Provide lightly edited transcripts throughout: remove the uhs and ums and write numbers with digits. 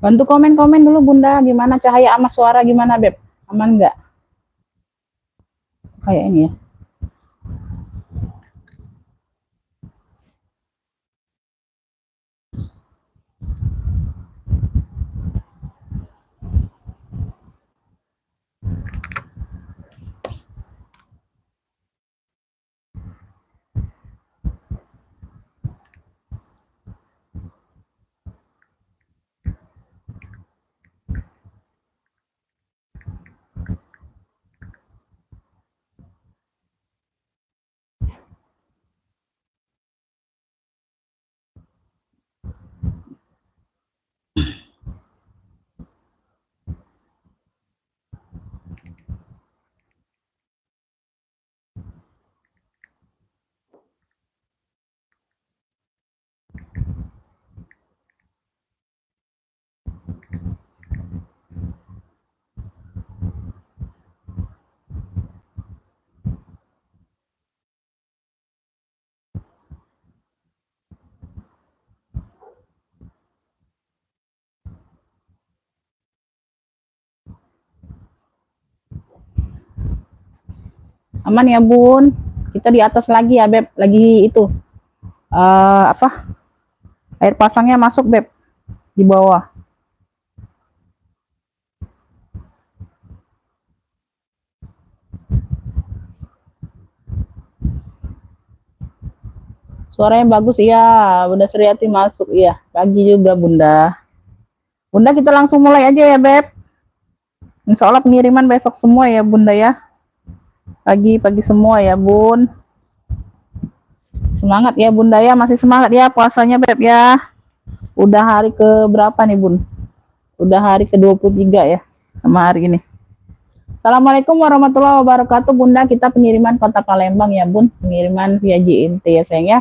Bantu komen-komen dulu Bunda, gimana cahaya sama suara gimana Beb? Aman nggak? Kayak ini ya. Aman ya Bun, kita di atas lagi ya Beb, lagi itu apa, air pasangnya masuk Beb di bawah. Suaranya bagus iya, Bunda Suryati masuk iya, pagi juga Bunda. Bunda kita langsung mulai aja ya Beb. Insya Allah pengiriman besok semua ya Bunda ya. Pagi-pagi semua ya Bun. Semangat ya Bunda ya, masih semangat ya puasanya Beb ya. Udah hari ke berapa nih Bun? Udah hari ke-23 ya sama hari ini. Assalamualaikum warahmatullahi wabarakatuh Bunda, kita pengiriman Kota Palembang ya Bun, pengiriman via JNT ya sayang ya.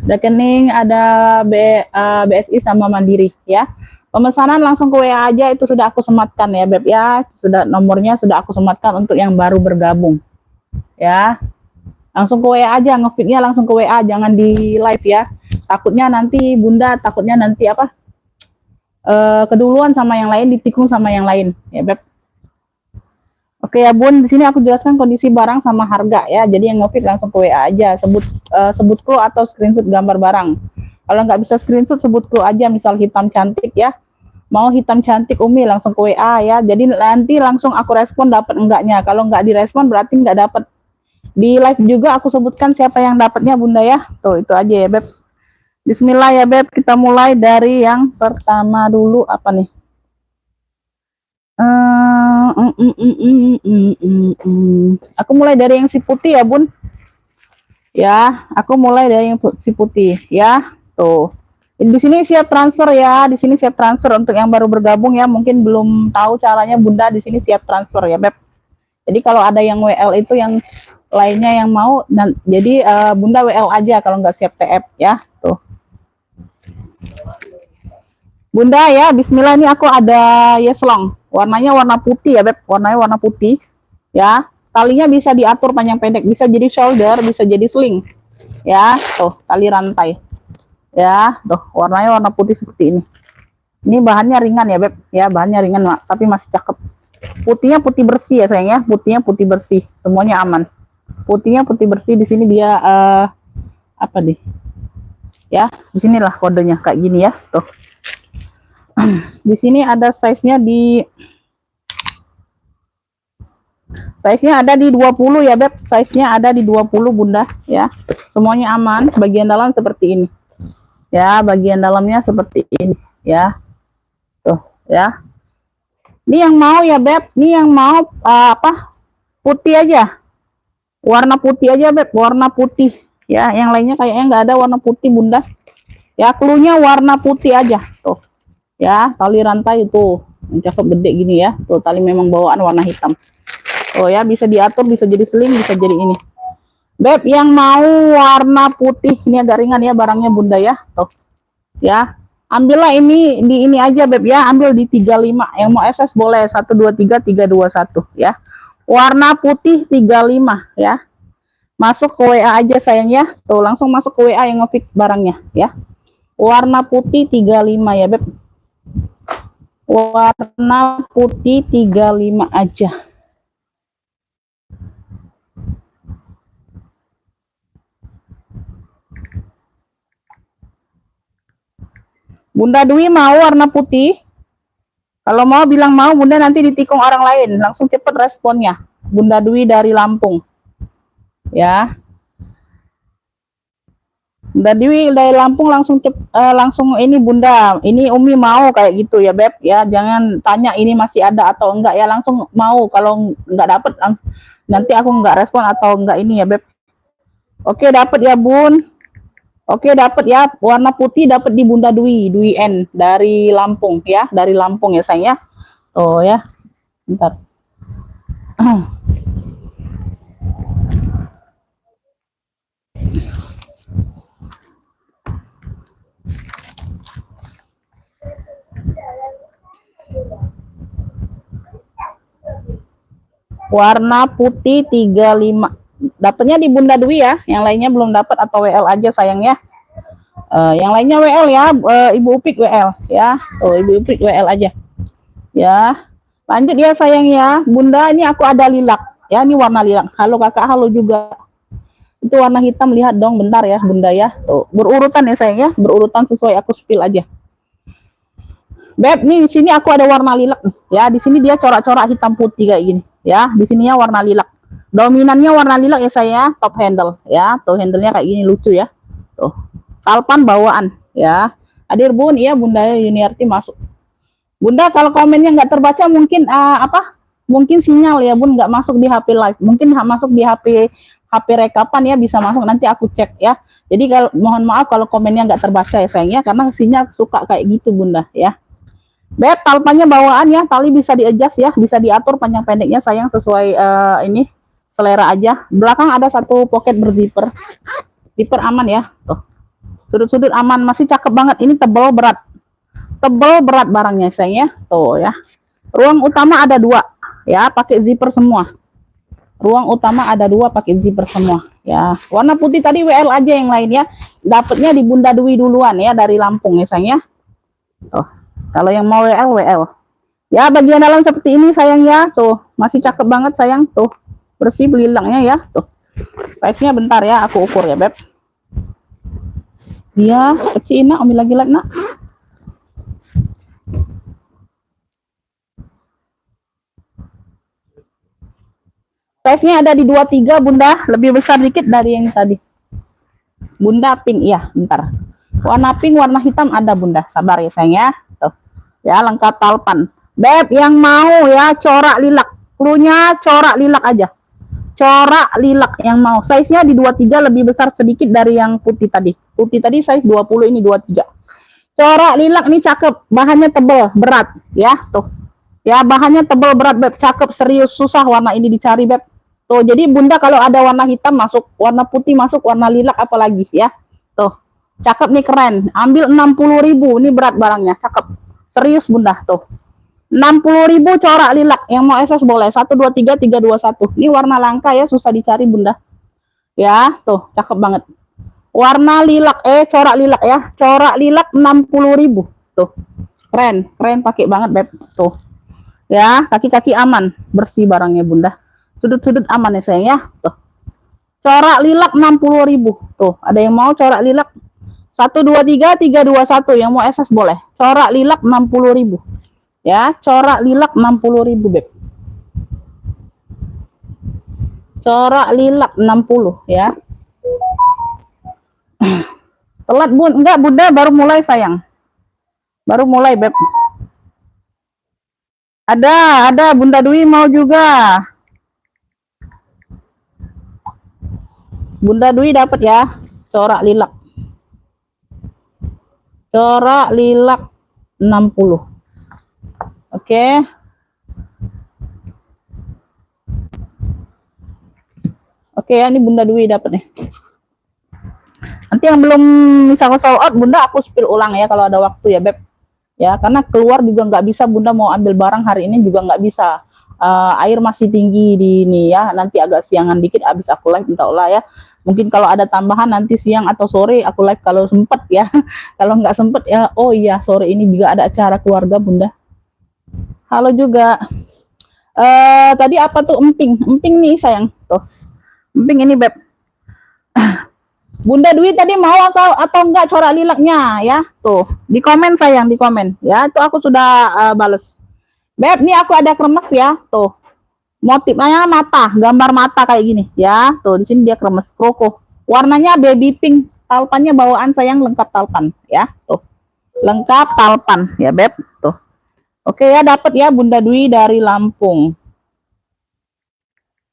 Rekening ada BSI sama Mandiri ya. Pemesanan langsung ke WA aja, itu sudah aku sematkan ya Beb ya. Sudah nomornya sudah aku sematkan untuk yang baru bergabung. Ya. Langsung ke WA aja, ngefitnya langsung ke WA, jangan di live ya. Takutnya nanti Bunda, takutnya nanti apa? Keduluan sama yang lain, ditikung sama yang lain ya Beb. Oke ya Bun, di sini aku jelaskan kondisi barang sama harga ya. Jadi yang ngefit langsung ke WA aja, sebut clue atau screenshot gambar barang. Kalau nggak bisa screenshot, sebut clue aja, misal hitam cantik ya. Mau hitam cantik Umi langsung ke WA ya. Jadi nanti langsung aku respon dapat enggaknya. Kalau nggak direspon berarti nggak dapat. Di live juga aku sebutkan siapa yang dapatnya Bunda ya. Tuh itu aja ya Beb. Bismillah ya Beb, kita mulai dari yang pertama dulu apa nih? Aku mulai dari yang si putih ya Bun. Ya, aku mulai dari yang si putih ya. Tuh. Di sini siap transfer ya, di sini siap transfer untuk yang baru bergabung ya. Mungkin belum tahu caranya Bunda, di sini siap transfer ya Beb. Jadi kalau ada yang WL itu yang lainnya yang mau, jadi Bunda WL aja kalau nggak siap TF ya. Tuh. Bunda ya, Bismillah, ini aku ada yeslong. Warnanya warna putih ya Beb, warnanya warna putih. Ya, talinya bisa diatur panjang pendek, bisa jadi shoulder, bisa jadi sling. Ya, tuh tali rantai. Ya, tuh warnanya warna putih seperti ini. Ini bahannya ringan ya Beb, ya bahannya ringan tapi masih cakep. Putihnya putih bersih ya sayang ya, putihnya putih bersih, semuanya aman. Putihnya putih bersih, di sini dia apa nih? Ya, di sinilah kodenya kayak gini ya, tuh. Di sini ada size-nya ada di 20 ya Beb, size-nya ada di 20 Bunda ya. Semuanya aman, bagian dalam seperti ini. Ya, bagian dalamnya seperti ini ya. Tuh, ya. Ini yang mau ya Beb, ini yang mau apa? Putih aja. Warna putih aja Beb, warna putih. Ya, yang lainnya kayaknya nggak ada warna putih Bunda. Ya, cluenya warna putih aja. Tuh. Ya, tali rantai itu cakep gede gini ya. Tuh, tali memang bawaan warna hitam. Oh ya, bisa diatur, bisa jadi sling, bisa jadi ini. Beb, yang mau warna putih, ini agak ringan ya barangnya Bunda ya. Tuh. Ya. Ambillah ini di ini aja Beb ya, ambil di 35. Yang mau SS boleh 123 321 ya. Warna putih 35 ya. Masuk ke WA aja sayang ya. Tuh, langsung masuk ke WA yang ngefix barangnya ya. Warna putih 35 ya, Beb. Warna putih 35 aja. Bunda Dwi mau warna putih? Kalau mau bilang mau, Bunda nanti ditikung orang lain. Langsung cepet responnya. Bunda Dwi dari Lampung. Ya. Bunda Dwi dari Lampung langsung langsung ini Bunda, ini Umi mau kayak gitu ya Beb ya, jangan tanya ini masih ada atau enggak ya, langsung mau. Kalau enggak dapet nanti aku enggak respon atau enggak ini ya Beb. Oke dapet ya Bun. Oke dapet ya, warna putih dapet di Bunda Dwi, Dwi N dari Lampung ya, dari Lampung ya sayang ya. Oh ya, bentar. Warna putih 35. Dapatnya di Bunda Dwi ya, yang lainnya belum dapat atau WL aja sayang ya. Yang lainnya WL ya, Ibu Upik WL ya. Oh, Ibu Upik WL aja. Ya. Lanjut ya sayang ya. Bunda, ini aku ada lilac. Ya, ini warna lilac. Halo Kakak, halo juga. Itu warna hitam, lihat dong bentar ya Bunda ya. Tuh, berurutan ya sayang ya, berurutan sesuai aku spill aja. Beb, nih di sini aku ada warna lilac ya. Di sini dia corak-corak hitam putih kayak gini ya. Di sininya warna lilac. Dominannya warna lilac ya saya, top handle ya. Tuh handlenya kayak gini lucu ya. Tuh. Kalpan bawaan ya. Hadir Bun, iya Bunda Yuniarti masuk. Bunda kalau komennya nggak terbaca mungkin Mungkin sinyal ya Bun, nggak masuk di HP live. Mungkin masuk di HP rekapan ya, bisa masuk nanti aku cek ya. Jadi kalau mohon maaf kalau komennya nggak terbaca ya sayangnya, karena sinyal suka kayak gitu Bunda ya. Beb, talpannya bawaan ya, tali bisa di-adjust ya, bisa diatur panjang pendeknya sayang sesuai ini selera aja. Belakang ada satu pocket berzipper. Zipper aman ya. Tuh. Sudut-sudut aman, masih cakep banget. Ini tebal berat. Tebal berat barangnya sayang ya. Tuh ya. Ruang utama ada 2 ya, pakai zipper semua. Ruang utama ada 2 pakai zipper semua ya. Warna putih tadi WL aja, yang lain ya. Dapatnya di Bunda Dwi duluan ya, dari Lampung ya sayang ya. Tuh. Kalau yang mau WL, WL. Ya, bagian dalam seperti ini sayang ya. Tuh, masih cakep banget sayang. Tuh, bersih belilangnya ya. Tuh. Size-nya bentar ya, aku ukur ya, Beb. Iya, kecil nak, Umi lagi lihat nak. Size-nya ada di 23 Bunda, lebih besar dikit dari yang tadi. Bunda pink, iya, bentar. Warna pink, warna hitam ada Bunda. Sabar ya sayang ya. Tuh. Ya, lengkap talpan. Beb, yang mau ya corak lilac. Cluenya corak lilac aja. Corak lilac yang mau. Size-nya di 23, lebih besar sedikit dari yang putih tadi. Putih tadi size 20, ini 23. Corak lilac nih cakep. Bahannya tebal, berat ya. Tuh. Ya, bahannya tebal, berat Beb. Cakep, serius, susah warna ini dicari Beb. Tuh, jadi Bunda kalau ada warna hitam masuk, warna putih masuk, warna lilac apalagi ya. Tuh. Cakep nih, keren. Ambil 60.000. Ini berat barangnya, cakep. Serius Bunda, tuh. 60.000 corak lilac. Yang mau SS boleh. 1 2 3 3 2 1. Ini warna langka ya, susah dicari Bunda. Ya, tuh, cakep banget. Warna lilac corak lilac ya. Corak lilac 60.000. Tuh. Keren, keren pakai banget Beb. Tuh. Ya, kaki-kaki aman, bersih barangnya Bunda. Sudut-sudut aman ya sayang ya. Tuh. Corak lilac 60.000. Tuh, ada yang mau corak lilac? 1 2 3 3 2 1. Yang mau SS boleh. Corak lilac 60.000. Ya, corak lilac 60.000 Beb. Corak lilac 60 ya. Telat Bun, enggak Bunda, baru mulai sayang. Baru mulai Beb. Ada Bunda Dwi mau juga. Bunda Dwi dapat ya, corak lilac. Corak lilac 60. Oke. Oke ya, ini Bunda Dwi dapat nih. Nanti yang belum bisa sold out Bunda aku spill ulang ya kalau ada waktu ya Beb. Ya, karena keluar juga nggak bisa Bunda mau ambil barang hari ini juga nggak bisa. air masih tinggi di ini ya. Nanti agak siangan dikit abis aku live insya Allah ya. Mungkin kalau ada tambahan nanti siang atau sore aku live kalau sempet ya. Kalau nggak sempet ya, oh iya sore ini juga ada acara keluarga Bunda. Halo juga. Tadi apa tuh emping? Emping nih sayang. Tuh. Emping ini Beb. Bunda Dwi tadi mau atau enggak corak lilaknya ya? Tuh, di komen sayang, di komen ya. Itu aku sudah bales. Beb, nih aku ada kremes ya. Tuh. Motifnya mata, gambar mata kayak gini ya. Tuh, di sini dia kremes kroko. Warnanya baby pink. Talpannya bawaan sayang lengkap talpan ya. Tuh. Lengkap talpan ya, Beb. Tuh. Oke ya, dapat ya Bunda Dwi dari Lampung.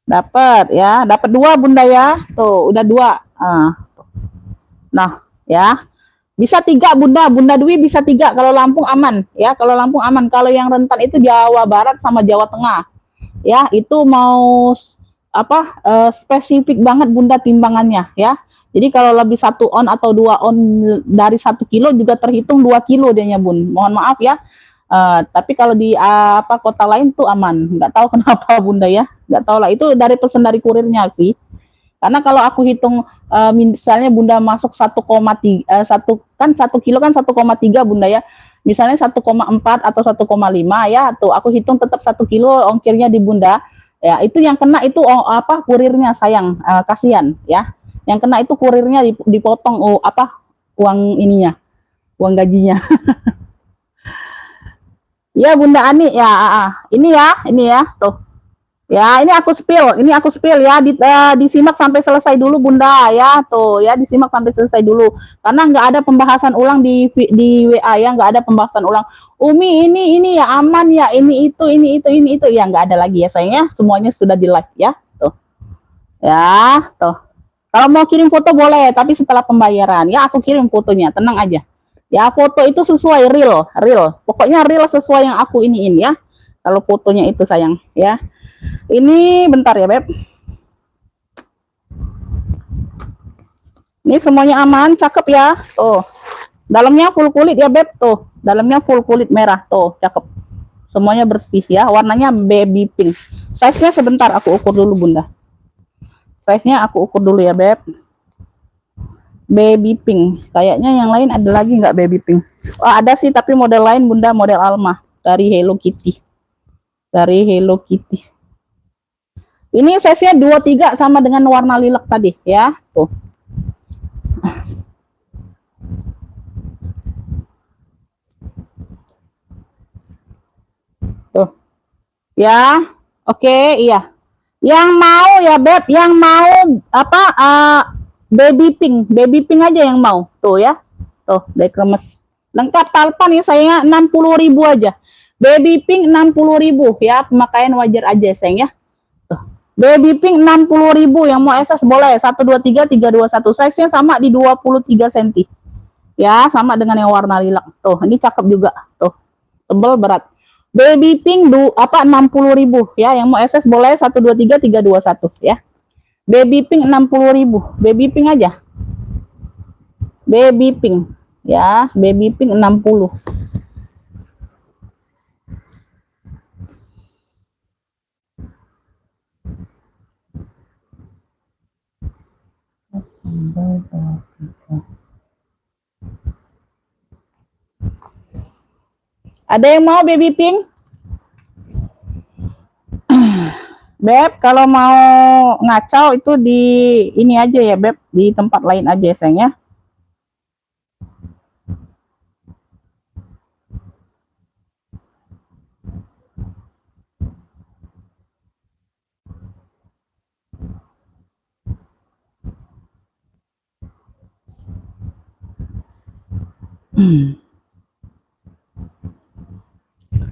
Dapat ya, dapat 2 Bunda ya. Tuh, udah 2. Nah, ya. Bisa 3 Bunda, Bunda Dwi bisa 3 kalau Lampung aman ya. Kalau Lampung aman, kalau yang rentan itu Jawa Barat sama Jawa Tengah. Ya, itu mau apa spesifik banget Bunda timbangannya ya. Jadi kalau lebih 1 on atau 2 on dari 1 kilo juga terhitung 2 kilo dianya Bun. Mohon maaf ya. Tapi kalau di apa kota lain tuh aman. Nggak tahu kenapa Bunda ya. Nggak tahu lah, itu dari pesan dari kurirnya sih. Karena kalau aku hitung misalnya Bunda masuk 1,3 kan 1 kilo kan 1,3 Bunda ya. Misalnya 1,4 atau 1,5 ya, tuh aku hitung tetap 1 kilo ongkirnya di Bunda. Ya, itu yang kena itu apa kurirnya sayang, kasihan ya. Yang kena itu kurirnya dipotong apa uang ininya, uang gajinya. Ya Bunda Ani ya, ini ya, tuh. Ya, ini aku spill ya, disimak sampai selesai dulu Bunda ya, tuh ya, disimak sampai selesai dulu. Karena nggak ada pembahasan ulang di WA ya, nggak ada pembahasan ulang. Umi ini ya aman ya, ini itu ya nggak ada lagi ya sayangnya, semuanya sudah di like ya, tuh. Ya, tuh. Kalau mau kirim foto boleh, tapi setelah pembayaran ya aku kirim fotonya, tenang aja. Ya, foto itu sesuai real. Pokoknya real sesuai yang aku iniin ya. Kalau fotonya itu sayang ya. Ini bentar ya Beb. Ini semuanya aman, cakep ya. Tuh. Dalamnya full kulit ya Beb. Tuh. Dalamnya full kulit merah. Tuh, cakep. Semuanya bersih ya. Warnanya baby pink. Size-nya sebentar aku ukur dulu Bunda. Size-nya aku ukur dulu ya Beb. Baby pink. Kayaknya yang lain ada lagi nggak baby pink? Oh, ada sih tapi model lain Bunda, model Alma dari Hello Kitty. Dari Hello Kitty. Ini size-nya 23 sama dengan warna lilac tadi ya. Tuh. Tuh. Ya. Oke, iya. Yang mau ya Beb, yang mau apa baby pink aja yang mau. Tuh ya. Tuh, dari kremes. Lengkap talpan ya sayangnya 60.000 aja. Baby pink 60.000 ya, pemakaian wajar aja sayang ya. Baby pink 60.000 yang mau SS boleh 123 321 size-nya sama di 23 cm. Ya, sama dengan yang warna lilac. Tuh, ini cakep juga. Tuh. Tebal berat. Baby pink 60.000 ya, yang mau SS boleh 123 321 ya. Baby pink 60.000. Baby pink aja. Baby pink ya, baby pink 60. Ada yang mau baby pink? Beb, kalau mau ngacau itu di ini aja ya Beb, di tempat lain aja sayangnya.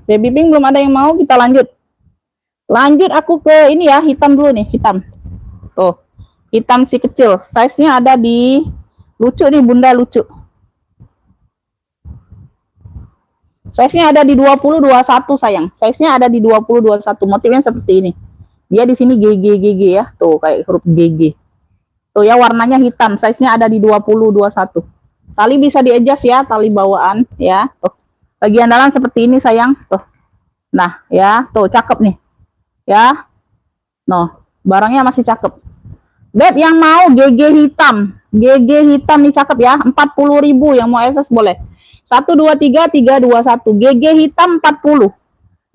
Baby pink belum ada yang mau, kita lanjut. Lanjut aku ke ini ya, hitam dulu nih, hitam. Tuh, hitam si kecil. Size-nya ada di lucu nih Bunda, lucu. Size-nya ada di 20-21 sayang. Size-nya ada di 20-21. Motifnya seperti ini. Dia di sini GG ya, tuh kayak huruf GG. Tuh ya warnanya hitam, size-nya ada di 20-21. Tali bisa di-adjust ya, tali bawaan ya. Tuh. Bagian dalam seperti ini sayang, tuh. Nah, ya, tuh cakep nih. ya. No, barangnya masih cakep. Beb yang mau GG hitam. GG hitam nih cakep ya. 40.000 yang mau SS boleh. 1 2 3 3 2 1. GG hitam 40.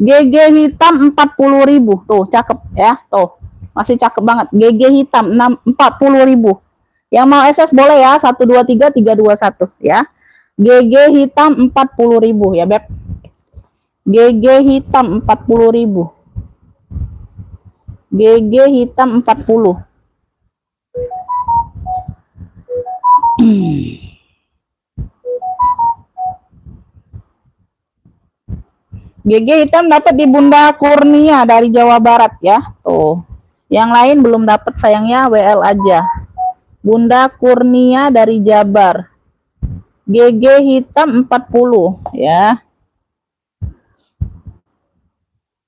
GG hitam 40.000. Tuh, cakep ya. Tuh. Masih cakep banget. GG hitam 40.000. Yang mau SS boleh ya. 1 2 3 3 2 1 ya. GG hitam 40.000 ya, Beb. GG hitam 40.000. GG hitam 40. GG hitam dapat di Bunda Kurnia dari Jawa Barat ya. Tuh. Yang lain belum dapat sayangnya, WL aja. Bunda Kurnia dari Jabar. GG hitam 40 ya.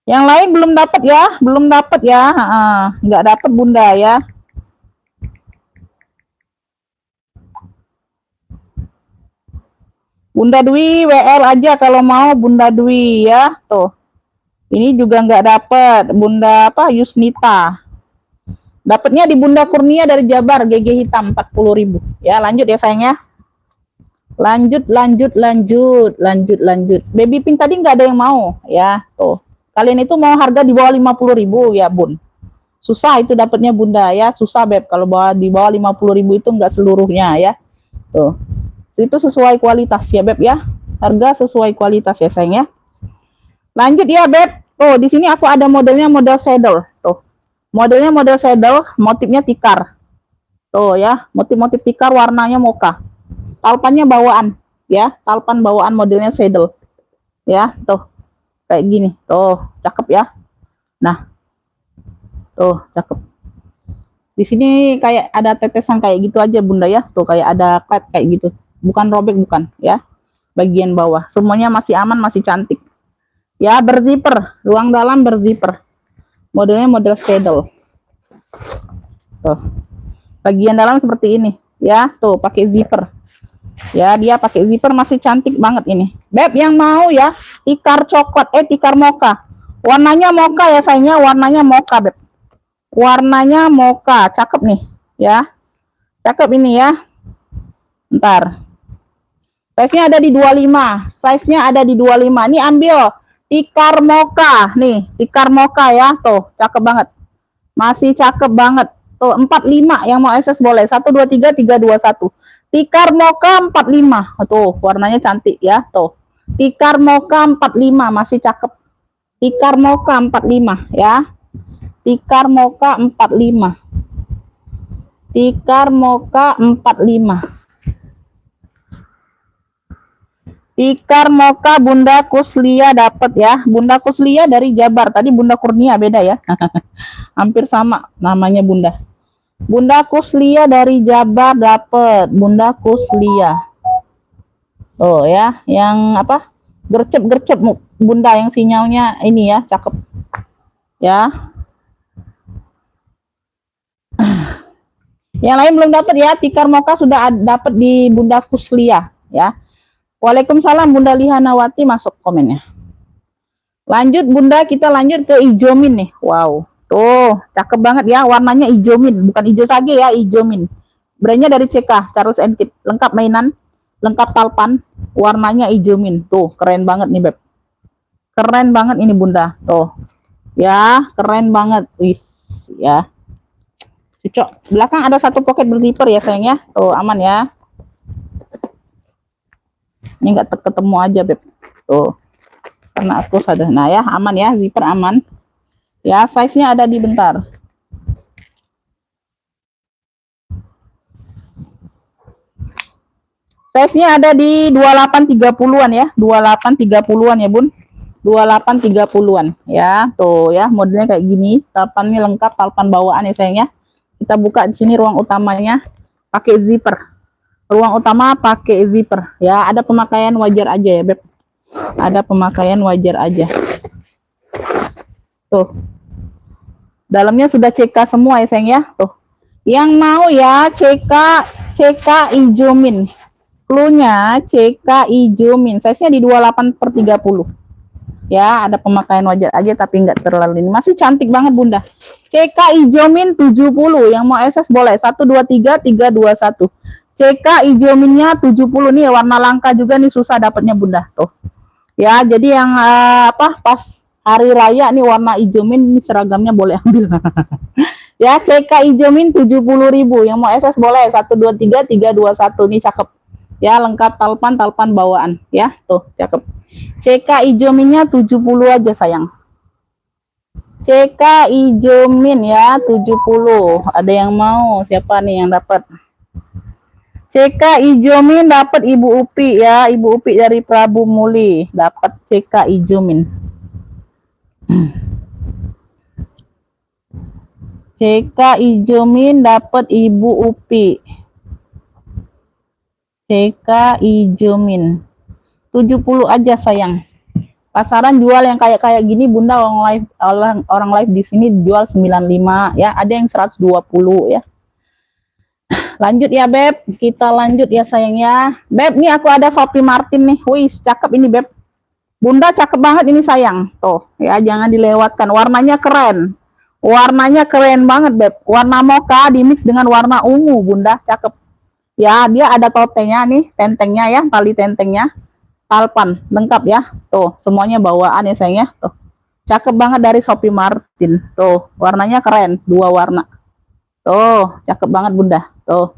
Yang lain belum dapat ya, belum dapat ya. Nggak dapat Bunda ya. Bunda Dwi WL aja kalau mau Bunda Dwi ya. Tuh. Ini juga nggak dapat. Bunda apa? Yusnita. Dapatnya di Bunda Kurnia dari Jabar, GG hitam 40.000. Ya, lanjut ya sayangnya. Lanjut. Baby pink tadi nggak ada yang mau ya. Tuh. Kalian itu mau harga di bawah 50.000 ya, Bun. Susah itu dapatnya Bunda ya. Susah, Beb. Kalau di bawah 50.000 itu nggak seluruhnya ya. Tuh. Itu sesuai kualitas ya, Beb ya. Harga sesuai kualitas ya, sayang ya. Lanjut ya, Beb. Tuh, di sini aku ada modelnya model saddle. Tuh. Modelnya model saddle, motifnya tikar. Tuh ya, motif-motif tikar warnanya mocha. Talpannya bawaan ya, talpan bawaan modelnya saddle. Ya, tuh. Kayak gini. Tuh, cakep ya. Nah. Tuh, cakep. Di sini kayak ada tetesan kayak gitu aja, Bunda ya. Tuh, kayak ada cut kayak gitu. Bukan robek, bukan ya. Bagian bawah. Semuanya masih aman, masih cantik. Ya, berzipper. Ruang dalam berzipper. Modelnya model saddle. Tuh. Bagian dalam seperti ini. Ya, tuh pakai zipper. Ya, dia pakai zipper masih cantik banget ini. Beb yang mau ya, tikar coklat, tikar mocha. Warnanya mocha ya sayangnya, warnanya mocha, Beb. Warnanya mocha, cakep nih, ya. Cakep ini ya. Ntar. Size-nya ada di 25. Size-nya ada di 25. Ini ambil tikar mocha nih, tikar mocha ya, tuh, cakep banget. Masih cakep banget. Tuh, 45 yang mau SS boleh. 1 2 3 3 2 1. Tikar mocha 45. Tuh, warnanya cantik ya, tuh. Tikar mocha 45 masih cakep. Tikar mocha 45 ya. Tikar mocha 45. Tikar mocha 45. Tikar mocha Bunda Kuslia dapat ya. Bunda Kuslia dari Jabar. Tadi Bunda Kurnia beda ya. Hampir sama namanya Bunda. Bunda Kuslia dari Jabar dapat. Bunda Kuslia. Oh ya, yang apa? Gercep-gercep Bunda yang sinyalnya ini ya, cakep. Ya. Yang lain belum dapat ya. Tikar mocha sudah dapat di Bunda Kuslia ya. Waalaikumsalam Bunda Lihanawati, masuk komennya. Lanjut Bunda, kita lanjut ke ijomin nih. Wow, tuh cakep banget ya, warnanya ijomin, bukan hijau sage ya, ijomin. Brandnya dari CK, Charles & Kit, lengkap mainan, lengkap talpan, warnanya ijomin. Tuh keren banget nih Beb, keren banget ini Bunda. Tuh ya, keren banget, wis ya. Cocok. Belakang ada satu pocket berzipper ya sayangnya. Tuh aman ya. Ini nggak ketemu aja Beb. Tuh. Karena aku sadar. Nah ya, aman ya, zipper aman. Ya, size-nya ada di bentar. Size-nya ada di 2830-an ya. 2830-an ya, Bun. 2830-an ya. Tuh ya, modelnya kayak gini. Talpannya lengkap, talpan bawaan ya sayangnya. Kita buka di sini ruang utamanya pakai zipper. Ruang utama pakai zipper ya, ada pemakaian wajar aja ya Beb, ada pemakaian wajar aja. Tuh dalamnya sudah CK semua ya sayang ya. Tuh yang mau ya CK ijomin, cluenya CK ijomin, size nya di 28/30 Ya, ada pemakaian wajar aja tapi nggak terlalu ini. Masih cantik banget Bunda. CK Ijomin 70, yang mau SS boleh. 123 321. CK Ijominnya 70 nih, warna langka juga nih, susah dapatnya Bunda. Tuh. Ya, jadi yang pas hari raya nih warna Ijomin nih, seragamnya boleh ambil. Ya, CK Ijomin 70.000, yang mau SS boleh. 123 321 nih, cakep. Ya, lengkap talpan bawaan ya. Tuh, cakep. CK Ijominnya 70 aja sayang. CK Ijomin ya 70. Ada yang mau? Siapa nih yang dapat? CK Ijomin dapat Ibu Upi ya, Ibu Upi dari Prabu Muli dapat CK Ijomin. CK Ijomin dapat Ibu Upi. CK Ijomin 70 aja sayang. Pasaran jual yang kayak gini Bunda, orang live di sini jual 95 ya, ada yang 120 ya. Lanjut ya Beb, kita lanjut ya sayang ya. Beb, nih aku ada Sophie Martin nih. Wih, cakep ini Beb. Bunda cakep banget ini sayang. Tuh, ya jangan dilewatkan. Warnanya keren. Warnanya keren banget Beb. Warna mocha dimix dengan warna ungu Bunda, cakep. Ya, dia ada totenya nih, tentengnya ya, tali tentengnya. Talpan lengkap ya, tuh semuanya bawaan ya sayang ya. Tuh cakep banget dari Sophie Martin, tuh warnanya keren, 2 warna, tuh cakep banget Bunda. Tuh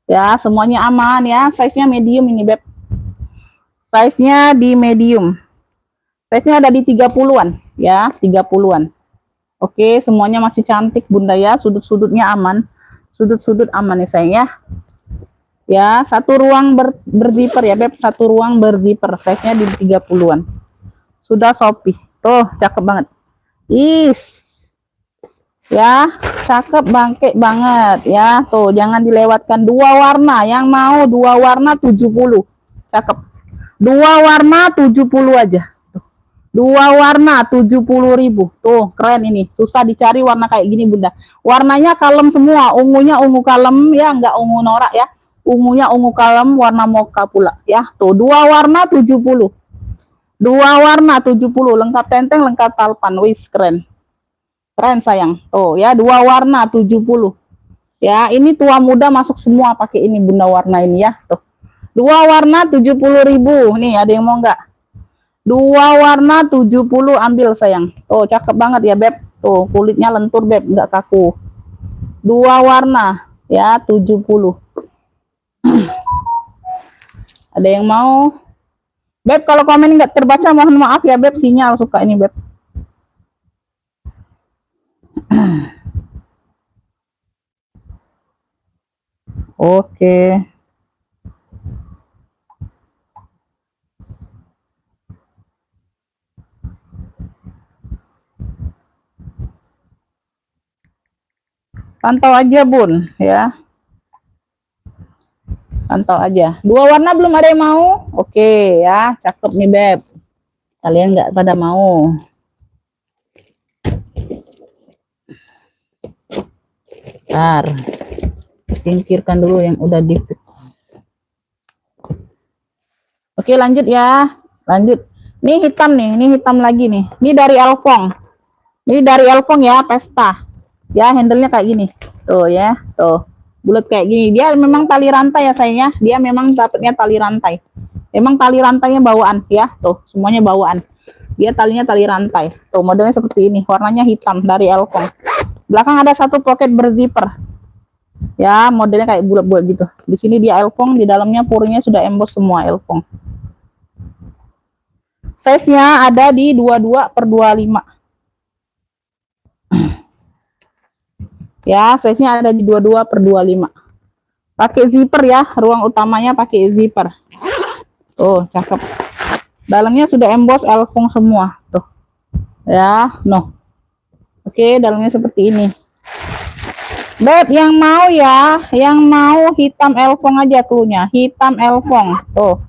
ya, semuanya aman ya. Size nya medium ini Beb, size nya di medium, size nya ada di 30-an ya, 30-an. Oke, semuanya masih cantik Bunda ya, sudut-sudutnya aman, sudut-sudut aman ya sayang ya. Ya, satu ruang berzipper ya Beb, satu ruang berzipper, size-nya di 30-an. Sudah Shopee. Tuh, cakep banget. Is. Ya, cakep bangke banget ya. Tuh, jangan dilewatkan, 2 warna. Yang mau 2 warna 70. Cakep. 2 warna 70 aja. Tuh. 2 warna 70.000. Tuh, keren ini. Susah dicari warna kayak gini Bunda. Warnanya kalem semua, ungunya ungu kalem ya, enggak ungu norak ya. Ungunya ungu kalem, warna mocha pula ya. Tuh 2 warna 70. 2 warna 70, lengkap tenteng, lengkap talpan. Wis, keren. Keren sayang. Tuh ya, 2 warna 70. Ya, ini tua muda masuk semua pakai ini Bunda, warna ini ya. Tuh. 2 warna 70.000. Nih, ada yang mau enggak? 2 warna 70 ambil sayang. Tuh, cakep banget ya Beb. Tuh, kulitnya lentur Beb, enggak kaku. 2 warna ya 70. Ada yang mau? Beb, kalau komen nggak terbaca mohon maaf ya Beb, sinyal suka ini Beb. Oke. Pantau aja Bun ya. Pantau aja. 2 warna belum ada yang mau? Oke ya, cakep nih Beb. Kalian nggak pada mau. Bentar. Singkirkan dulu yang udah di. Oke, lanjut ya. Lanjut. Ini hitam nih, ini hitam lagi nih. Ini dari Elfong. Ini dari Elfong ya, pesta. Ya, handle-nya kayak gini. Tuh ya, tuh. Bulat kayak gini. Dia memang tali rantai ya sayangnya. Dia memang dapatnya tali rantai. Memang tali rantainya bawaan ya. Tuh, semuanya bawaan. Dia talinya tali rantai. Tuh, modelnya seperti ini. Warnanya hitam dari Elfong. Belakang ada satu pocket berzipper. Ya, modelnya kayak bulat-bulat gitu. Di sini dia Elfong, di dalamnya purinya sudah emboss semua Elfong. Size-nya ada di 22/25. Ya, size-nya ada di 22/25. Pakai zipper ya, ruang utamanya pakai zipper. Tuh, cakep. Dalamnya sudah emboss Elfong semua, tuh. Ya, no. Oke, dalamnya seperti ini. Beb, yang mau ya, yang mau hitam Elfong aja cluenya, hitam Elfong. Tuh.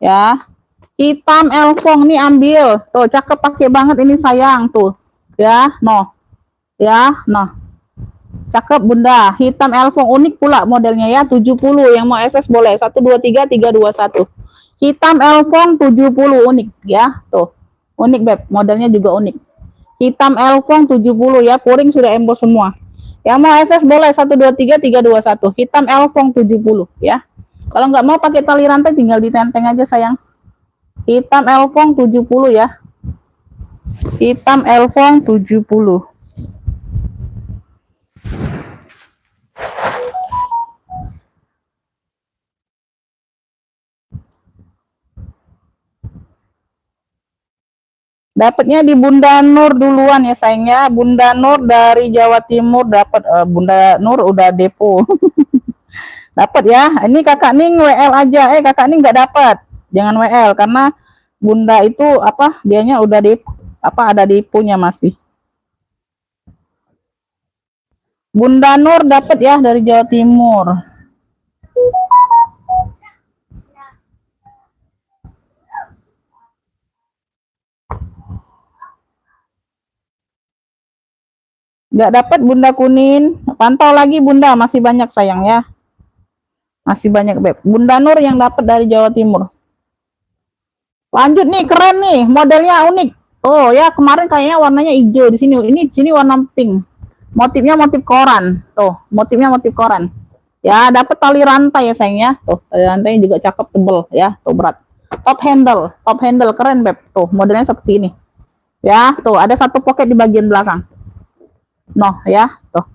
Ya. Hitam Elfong nih ambil. Tuh, cakep pakai banget ini sayang, tuh. Ya, no. Ya, no. Cakep Bunda, hitam Elfong unik pula modelnya ya, 70. Yang mau SS boleh, 123 321. Hitam Elfong 70 unik ya, tuh. Unik Beb, modelnya juga unik. Hitam Elfong 70 ya, puring sudah emboss semua. Yang mau SS boleh 123 321. Hitam Elfong 70 ya. Kalau nggak mau pakai tali rantai tinggal ditenteng aja sayang. Hitam Elfong 70 ya. Hitam Elfong 70. Dapatnya di Bunda Nur duluan ya sayangnya. Bunda Nur dari Jawa Timur dapat. Bunda Nur udah depo. Dapat ya. Ini Kakak Ning WL aja. Kakak Ning nggak dapat. Jangan WL karena Bunda itu apa? Dianya udah di apa ada deponya masih. Bunda Nur dapat ya dari Jawa Timur. Nggak dapat Bunda Kunin. Pantau lagi Bunda, masih banyak sayang ya. Masih banyak Beb. Bunda Nur yang dapat dari Jawa Timur. Lanjut nih, keren nih, modelnya unik. Oh ya, kemarin kayaknya warnanya hijau di sini. Ini di sini warna pink. Motifnya motif koran. Tuh, motifnya motif koran. Ya, dapat tali rantai ya sayangnya. Tuh, tali rantainya juga cakep tebel ya, tuh berat. Top handle keren Beb. Tuh, modelnya seperti ini. Ya, tuh ada satu pocket di bagian belakang. Noh ya, tuh.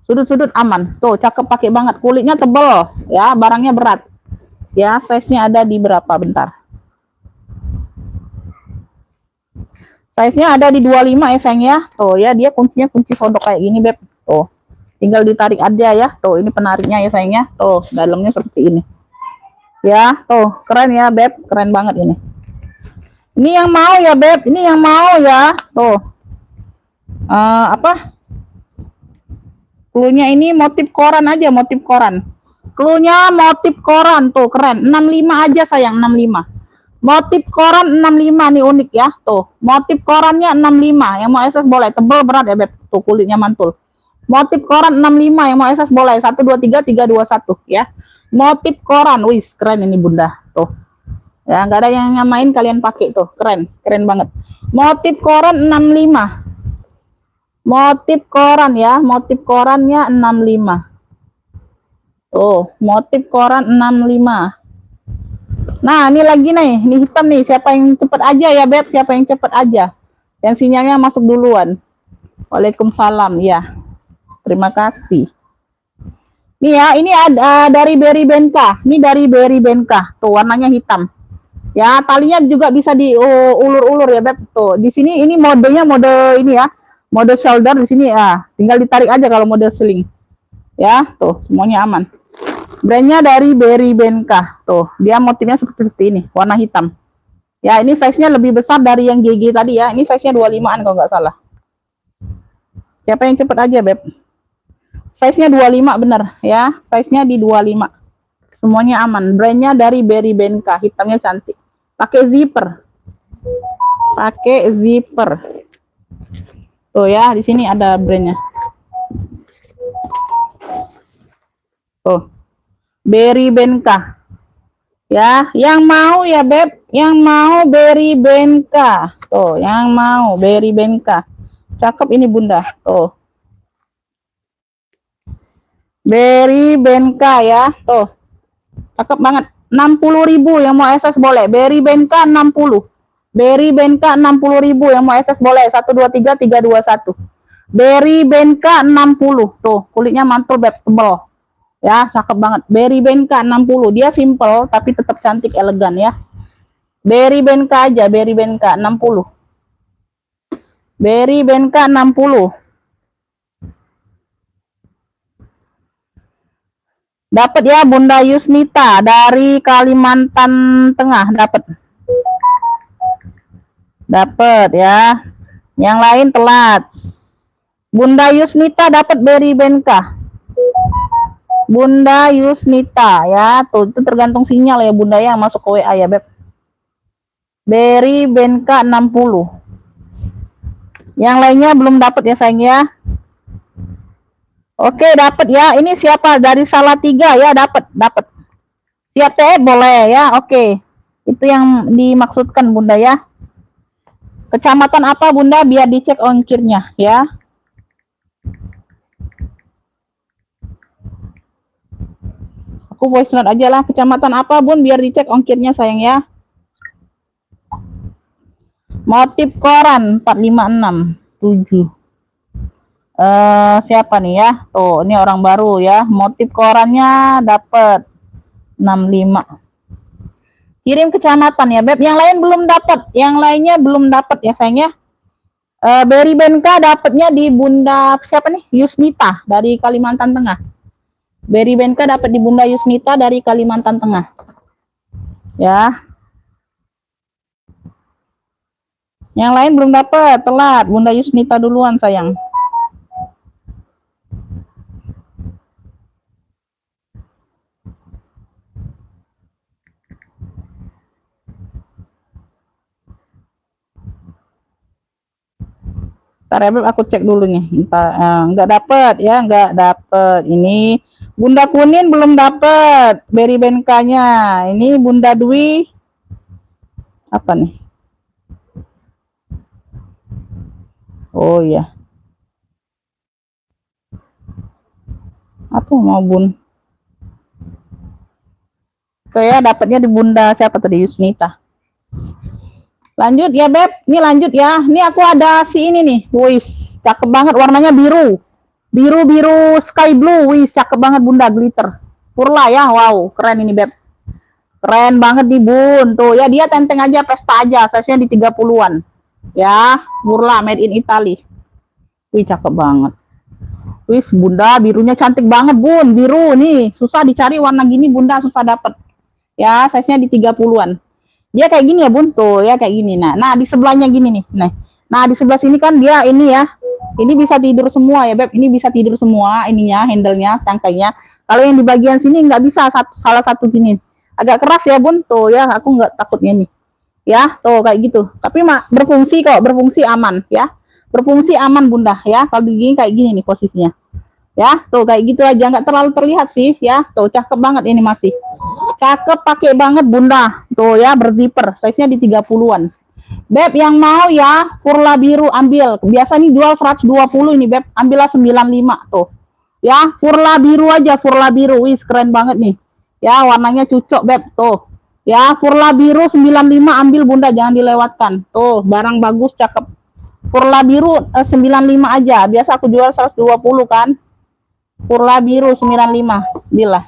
Sudut-sudut aman. Tuh, cakep pakai banget. Kulitnya tebel ya, barangnya berat. Ya, size-nya ada di berapa bentar. Size-nya ada di 25 ya sayang ya. Tuh ya, dia kuncinya kunci sodok kayak gini Beb. Tuh. Tinggal ditarik aja ya. Tuh, ini penariknya ya sayang ya. Tuh, dalamnya seperti ini. Ya, tuh, keren ya Beb, keren banget ini. Ini yang mau ya Beb, ini yang mau ya. Tuh. Apa? Cluenya ini motif koran aja, motif koran. Cluenya motif koran tuh, keren. 65 aja sayang, 65. Motif koran 65 nih unik ya. Tuh, motif korannya 65. Yang mau SS boleh. Tebal berat ya Beb. Tuh, kulitnya mantul. Motif koran 65 yang mau SS boleh. 123 321 ya. Motif koran. Wih, keren ini Bunda. Tuh. Ya, nggak ada yang nyamain kalian pakai tuh. Keren, keren banget. Motif koran 65. Motif koran ya. Motif korannya 65. Tuh, motif koran 65. Nah, ini lagi nih, ini hitam nih. Siapa yang cepet aja ya, Beb? Siapa yang cepet aja? Yang sinyalnya masuk duluan. Waalaikumsalam, ya. Terima kasih. Nih ya, ini ada dari Berry Benka. Ini dari Berry Benka. Tuh, warnanya hitam. Ya, talinya juga bisa diulur-ulur ya, Beb. Tuh, di sini ini modenya mode ini ya. Mode shoulder di sini ya. Tinggal ditarik aja kalau mode sling. Ya, tuh, semuanya aman. Brandnya dari Berry Benka. Tuh, dia motifnya seperti ini, warna hitam. Ya, ini size-nya lebih besar dari yang GG tadi ya. Ini size-nya 25-an kalau nggak salah. Siapa yang cepet aja, Beb? Size-nya 25 bener ya. Size-nya di 25. Semuanya aman. Brandnya dari Berry Benka. Hitamnya cantik. Pakai zipper. Pakai zipper. Tuh ya, di sini ada brandnya. Tuh. Berry Benka. Ya, yang mau ya Beb, yang mau Berry Benka. Tuh, yang mau Berry Benka. Cakep ini Bunda. Tuh. Berry Benka ya. Tuh. Cakep banget. 60.000 yang mau SS boleh. Berry Benka 60. Berry Benka 60.000 yang mau SS boleh. 123 321. Berry Benka 60. Tuh, kulitnya mantul Beb, tebal. Ya, cakep banget. Berry Benka 60. Dia simple tapi tetap cantik, elegan ya. Berry Benka aja, Berry Benka 60. Berry Benka 60. Dapat ya Bunda Yusnita dari Kalimantan Tengah, dapat. Dapat ya. Yang lain telat. Bunda Yusnita dapat Berry Benka. Bunda Yusnita ya, tuh itu tergantung sinyal ya Bunda ya, masuk ke WA ya Beb. Berry Benka 60. Yang lainnya belum dapat ya sayang ya. Oke, dapat ya. Ini siapa? Dari Salatiga ya, dapat. Siap boleh ya. Oke. Itu yang dimaksudkan Bunda ya. Kecamatan apa Bunda biar dicek ongkirnya ya. Aku voice note aja lah. Kecamatan apa Bun biar dicek ongkirnya sayang ya. Motif koran 4567. Siapa nih ya? Tuh, ini orang baru ya. Motif korannya dapat 65. Kirim kecamatan ya, Beb. Yang lain belum dapat. Yang lainnya belum dapat ya, sayangnya. Berry Benka dapatnya di Bunda siapa nih? Yusnita dari Kalimantan Tengah. Berry Benka dapat di Bunda Yusnita dari Kalimantan Tengah. Ya. Yang lain belum dapat, telat. Bunda Yusnita duluan, sayang. Ntar ya, Beb, aku cek dulu nih. Nggak dapet ya, nggak dapet. Ini Bunda Kunin belum dapet Berry Benka-nya. Ini Bunda Dwi apa nih? Oh iya. Apa mau Bun? Kayak dapatnya di Bunda siapa tadi? Yusnita. Lanjut ya Beb, ini lanjut ya. Ini aku ada si ini nih, wis cakep banget warnanya biru, biru sky blue, wis cakep banget Bunda glitter. Purla ya, wow keren ini Beb, keren banget nih Bun. Tuh ya dia tenteng aja, pesta aja, size-nya di 30-an. Ya, Purla made in Italy. Wih cakep banget. Wis Bunda birunya cantik banget Bun, biru nih susah dicari warna gini Bunda, susah dapet. Ya, size-nya di 30-an. Dia kayak gini ya Bun, tuh ya kayak gini. Nah di sebelahnya gini nih. Nah di sebelah sini kan dia ini ya. Ini bisa tidur semua ya Beb. Ini bisa tidur semua ininya, handle-nya, tangkainya. Kalau yang di bagian sini nggak bisa, salah satu gini. Agak keras ya Bun, tuh ya aku nggak takutnya nih. Ya, tuh kayak gitu. Tapi berfungsi kok, berfungsi aman ya. Berfungsi aman Bunda ya. Kalau begini kayak gini nih posisinya. Ya, tuh kayak gitu aja, nggak terlalu terlihat sih ya. Tuh cakep banget ini masih. Cakep pakai banget Bunda. Tuh ya berzipper, size-nya di 30-an. Beb yang mau ya, Furla biru ambil. Biasa nih jual 120 ini Beb, ambillah 95 tuh. Ya, Furla biru aja, Furla biru. Wih, keren banget nih. Ya, warnanya cocok Beb tuh. Ya, Furla biru 95 ambil Bunda, jangan dilewatkan. Tuh, barang bagus cakep. Furla biru 95 aja. Biasa aku jual 120 kan. Furla biru 95. Bila.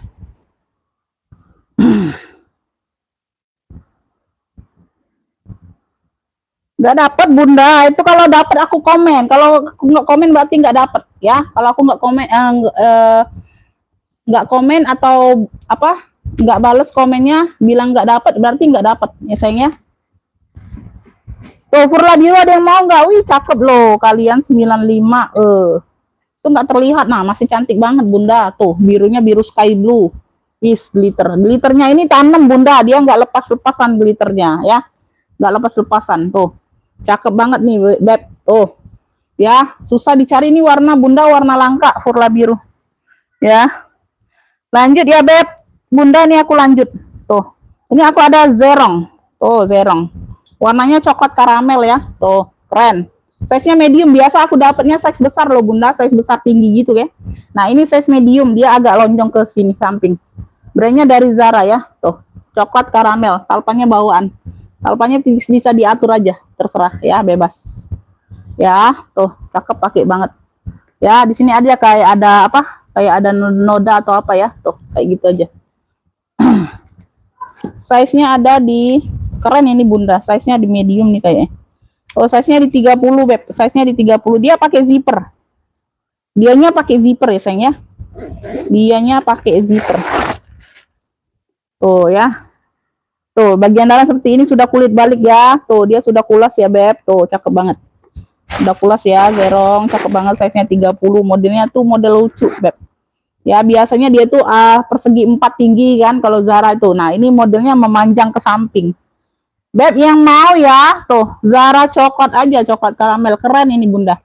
Nggak dapat Bunda, itu kalau dapat aku komen, kalau aku nggak komen berarti nggak dapat ya. Kalau aku nggak komen nggak komen atau apa nggak bales komennya bilang nggak dapat berarti nggak dapat ya sayangnya. Tuh Furla biru ada yang mau nggak? Wih cakep loh kalian 95. Itu nggak terlihat, nah masih cantik banget Bunda. Tuh birunya biru sky blue. Is glitternya ini tanam Bunda, dia nggak lepas-lepasan glitternya ya, nggak lepas-lepasan. Tuh cakep banget nih Beb. Tuh ya susah dicari nih warna Bunda, warna langka Furla biru ya. Lanjut ya Beb Bunda, nih aku lanjut. Tuh ini aku ada zerong. Tuh zerong warnanya coklat karamel ya. Tuh keren, size-nya medium. Biasa aku dapatnya size besar loh Bunda, size besar tinggi gitu ya. Nah ini size medium, dia agak lonjong ke sini samping. Brandnya dari Zara ya. Tuh coklat karamel, talpannya bawaan. Talpannya bisa diatur aja, terserah ya, bebas. Ya, tuh cakep pakai banget. Ya, di sini ada kayak ada apa? Kayak ada noda atau apa ya? Tuh, kayak gitu aja. Size-nya ada di keren ini Bunda, size-nya di medium nih kayaknya. Oh, size-nya di 30 Beb. Size-nya di 30. Dia pakai zipper. Dianya pakai zipper ya, sayang ya. Dianya pakai zipper. Tuh ya. Tuh, bagian dalam seperti ini sudah kulit balik ya. Tuh, dia sudah kulas ya, Beb. Tuh, cakep banget. Sudah kulas ya, gerong. Cakep banget, size-nya 30. Modelnya tuh model lucu, Beb. Ya, biasanya dia tuh persegi 4 tinggi kan kalau Zara itu. Nah, ini modelnya memanjang ke samping. Beb yang mau ya, tuh, Zara coklat aja, coklat karamel. Keren ini, Bunda.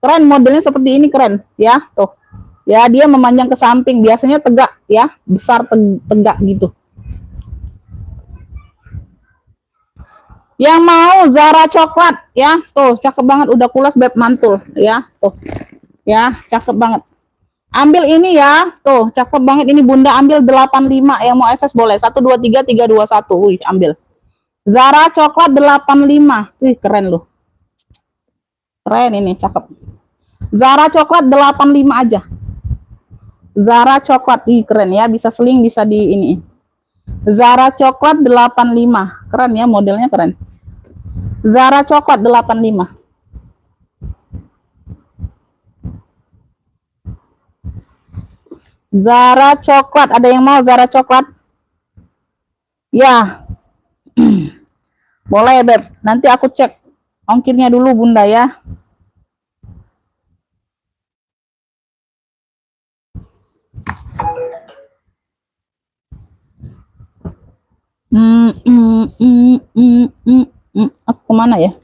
Keren, modelnya seperti ini keren, ya. Tuh. Ya, dia memanjang ke samping. Biasanya tegak ya, besar tegak gitu. Yang mau Zara coklat ya, tuh cakep banget, udah kulas beb mantul ya, tuh ya, cakep banget. Ambil ini ya, tuh cakep banget ini Bunda, ambil 85 yang mau SS boleh. 1 2 3 3 2 1. Wih, ambil. Zara coklat 85. Wih, keren loh. Keren ini, cakep. Zara coklat 85 aja. Zara coklat, wih keren ya, bisa seling, bisa di ini. Zara coklat 85. Keren ya, modelnya keren. Zara coklat 85. Zara coklat, ada yang mau Zara coklat? Ya. Boleh, Beb. Nanti aku cek ongkirnya dulu, Bunda ya. Aku kemana ya?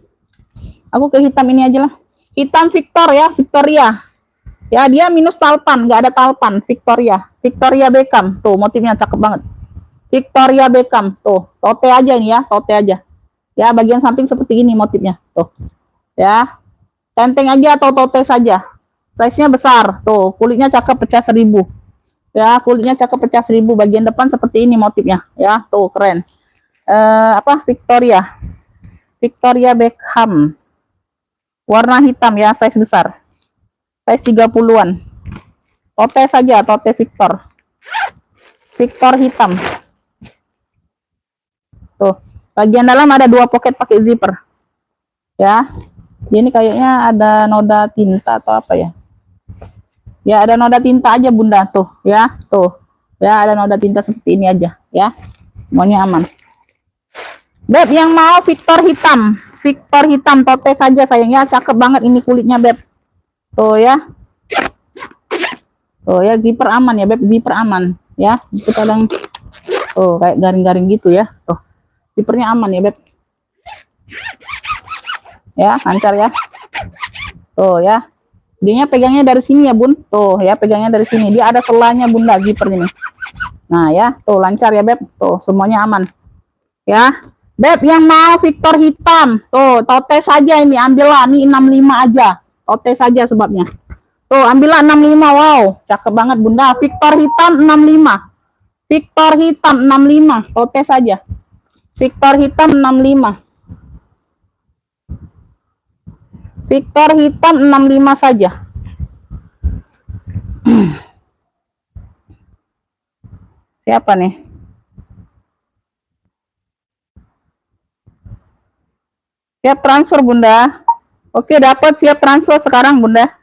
Aku ke hitam ini aja lah. Hitam Victor ya, Victoria. Ya, dia minus talpan, nggak ada talpan. Victoria. Victoria Beckham. Tuh, motifnya cakep banget. Victoria Beckham. Tuh, tote aja ini ya, tote aja. Ya, bagian samping seperti ini motifnya. Tuh. Ya. Tenteng aja atau tote saja. Size-nya besar. Tuh, kulitnya cakep, pecah 1000. Ya, kulitnya cakep, pecah 1000. Bagian depan seperti ini motifnya. Ya, tuh keren. Apa? Victoria. Victoria Beckham. Warna hitam ya, size besar. Size 30-an. Tote saja, tote Victor. Victor hitam. Tuh, bagian dalam ada 2 pocket pakai zipper. Ya. Ini kayaknya ada noda tinta atau apa ya? Ya, ada noda tinta aja Bunda tuh, ya. Tuh. Ya, ada noda tinta seperti ini aja, ya. Semuanya aman. Beb, yang mau Victor hitam. Victor hitam tote saja sayangnya, cakep banget ini kulitnya, Beb. Tuh ya. Tuh ya, zipper aman ya, Beb, zipper aman, ya. Itu kadang tuh kayak garing-garing gitu ya. Tuh. Zippernya aman ya, Beb. Ya, lancar ya. Tuh ya. Dia pegangnya dari sini ya, Bun. Tuh ya, pegangnya dari sini. Dia ada selanya, Bunda, zipper ini. Nah, ya, tuh lancar ya, Beb. Tuh, semuanya aman. Ya. Beb, yang mau Victor hitam. Tuh, tote saja ini, ambillah nih 65 aja. Tote saja sebabnya. Tuh, ambillah 65. Wow, cakep banget, Bunda. Victor hitam 65. Victor hitam 65. Tote saja. Victor hitam 65. Victor hitam 65 saja. Siapa nih? Siap transfer, Bunda. Oke, dapat, siap transfer sekarang, Bunda.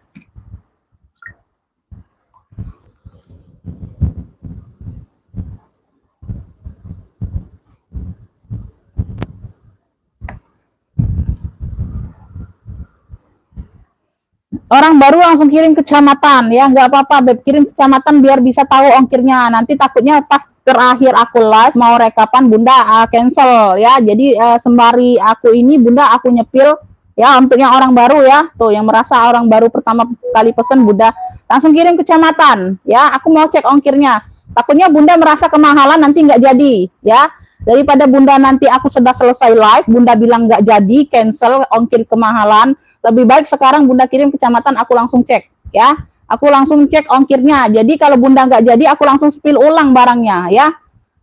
Orang baru langsung kirim ke kecamatan ya, nggak apa-apa, Beb, kirim ke kecamatan biar bisa tahu ongkirnya. Nanti takutnya pas terakhir aku live mau rekapan Bunda cancel ya. Jadi sembari aku ini Bunda aku nyepil ya untuk yang orang baru ya. Tuh yang merasa orang baru pertama kali pesen Bunda langsung kirim ke kecamatan ya. Aku mau cek ongkirnya. Takutnya Bunda merasa kemahalan nanti nggak jadi ya. Daripada Bunda nanti aku sudah selesai live, Bunda bilang nggak jadi, cancel, ongkir kemahalan. Lebih baik sekarang Bunda kirim ke kecamatan, aku langsung cek ya. Aku langsung cek ongkirnya. Jadi kalau Bunda nggak jadi, aku langsung spill ulang barangnya ya.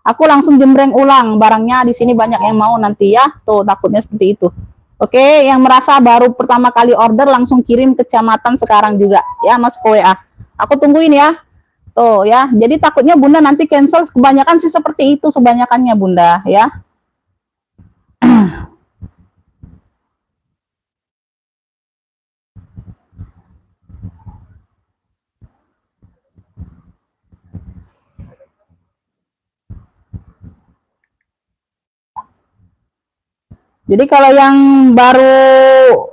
Aku langsung jembreng ulang barangnya. Di sini banyak yang mau nanti ya. Tuh takutnya seperti itu. Oke, yang merasa baru pertama kali order langsung kirim ke kecamatan sekarang juga ya, Mas WA. Aku tungguin ya. Tuh ya. Jadi takutnya Bunda nanti cancel, kebanyakan sih seperti itu sebanyakannya Bunda ya. Jadi kalau yang baru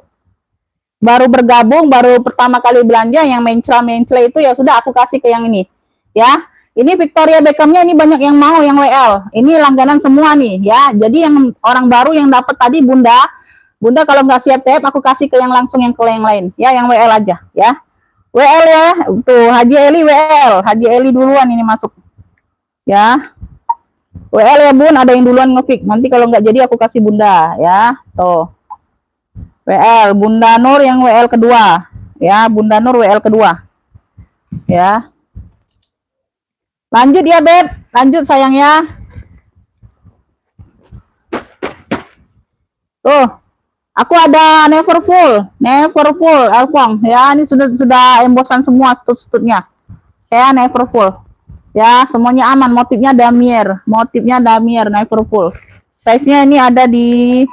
bergabung, baru pertama kali belanja, yang mencela itu ya sudah aku kasih ke yang ini. Ya, ini Victoria Beckhamnya ini banyak yang mau yang WL. Ini langganan semua nih ya. Jadi yang orang baru yang dapat tadi Bunda kalau nggak siap TF aku kasih ke yang langsung yang ke yang lain. Ya, yang WL aja ya. WL ya. Tuh Haji Eli WL. Haji Eli duluan ini masuk. Ya. WL ya bun, ada yang duluan ngefix. Nanti kalau nggak jadi aku kasih bunda ya. Tuh. WL, Bunda Nur yang WL kedua. Ya, Bunda Nur WL kedua. Ya. Lanjut ya Beb, lanjut sayangnya. Tuh, aku ada never full Alfong. Ya, ini sudah embosan semua stut-stutnya. Saya never full. Ya, semuanya aman. Motifnya Damier never full. Size-nya ini ada di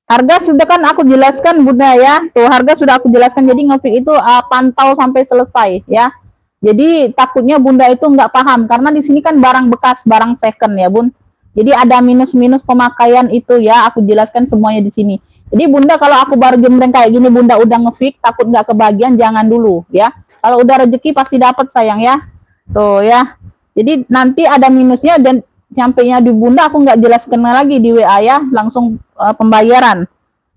harga sudah kan aku jelaskan Bunda ya. Tuh, harga sudah aku jelaskan. Jadi ngefit itu pantau sampai selesai ya. Jadi takutnya Bunda itu nggak paham karena di sini kan barang bekas, barang second ya Bun. Jadi ada minus-minus pemakaian itu ya, aku jelaskan semuanya di sini. Jadi Bunda kalau aku baru jembreng kayak gini Bunda udah ngefit, takut nggak kebagian jangan dulu ya. Kalau udah rezeki pasti dapat sayang ya. Tuh ya. Jadi nanti ada minusnya dan nyampainya di Bunda aku nggak jelaskan lagi di WA ya, langsung pembayaran.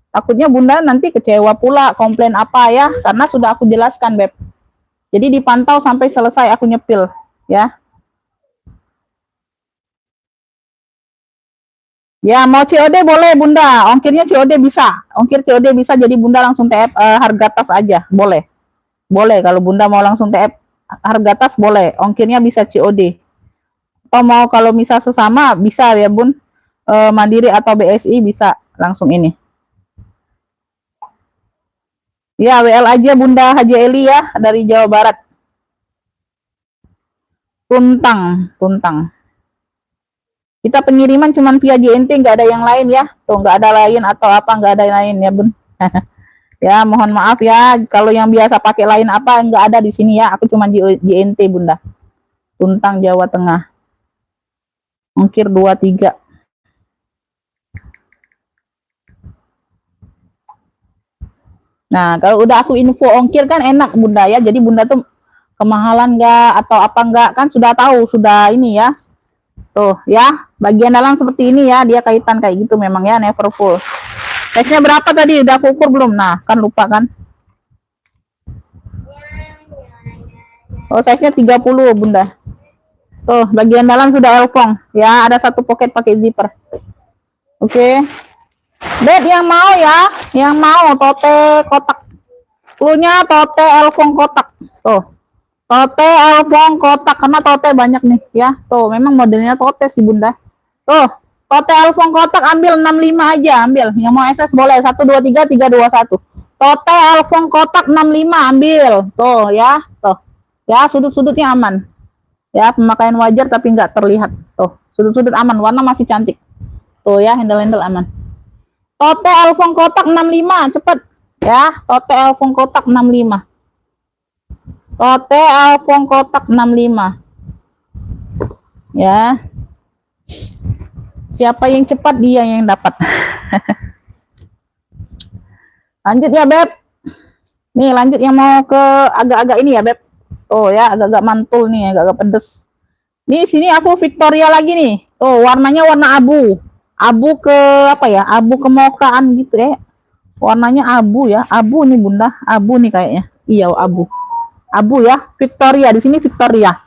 Takutnya Bunda nanti kecewa pula, komplain apa ya, karena sudah aku jelaskan Beb. Jadi dipantau sampai selesai aku nyepil ya. Ya mau COD boleh Bunda, ongkirnya COD bisa, ongkir COD bisa, jadi Bunda langsung TF harga tas aja, boleh. Boleh kalau Bunda mau langsung TF harga tas boleh, ongkirnya bisa COD. Atau mau kalau misal sesama bisa ya Bun, Mandiri atau BSI bisa langsung ini. Ya WL aja Bunda Haji Eli ya dari Jawa Barat. Tuntang. Kita pengiriman cuma via JNT, nggak ada yang lain ya. Tuh nggak ada lain atau apa, nggak ada yang lain ya Bun. Ya mohon maaf ya kalau yang biasa pakai lain apa nggak ada di sini ya. Aku cuma JNT Bunda. Tuntang Jawa Tengah. Ongkir 23. Nah kalau udah aku info ongkir kan enak Bunda ya. Jadi Bunda tuh kemahalan nggak atau apa nggak kan sudah tahu, sudah ini ya. Tuh ya, bagian dalam seperti ini ya, dia kaitan kayak gitu memang ya, never full. Size-nya berapa tadi? Udah aku ukur belum? Nah, kan lupa kan. Oh, size-nya 30 Bunda. Tuh, bagian dalam sudah elfong. Ya, ada satu pocket pakai zipper. Oke. Beb yang mau ya, yang mau tote kotak. Cluenya tote elfong kotak. Tuh. Tote elfong kotak karena tote banyak nih ya. Tuh, memang modelnya tote sih Bunda. Tuh, tote elfong kotak ambil 65 aja, ambil. Yang mau SS boleh 1 2 3 3 2 1. Tote elfong kotak 65 ambil. Tuh ya, tuh. Ya, sudut-sudutnya aman. Ya, pemakaian wajar tapi nggak terlihat. Tuh, sudut-sudut aman, warna masih cantik. Tuh ya, handle-handle aman. Tote elfong kotak 65, cepet. Ya, tote elfong kotak 65. Tote elfong kotak 65. Ya. Siapa yang cepat dia yang dapat. Lanjut ya Beb. Nih lanjut yang mau ke agak-agak ini ya Beb. Tuh ya agak-agak mantul nih, agak-agak pedes. Nih sini aku Victoria lagi nih. Tuh warnanya warna abu. Abu ke apa ya? Abu kemokaan gitu ya. Warnanya abu ya. Abu nih Bunda. Abu nih kayaknya. Iya abu. Abu ya. Victoria di sini Victoria.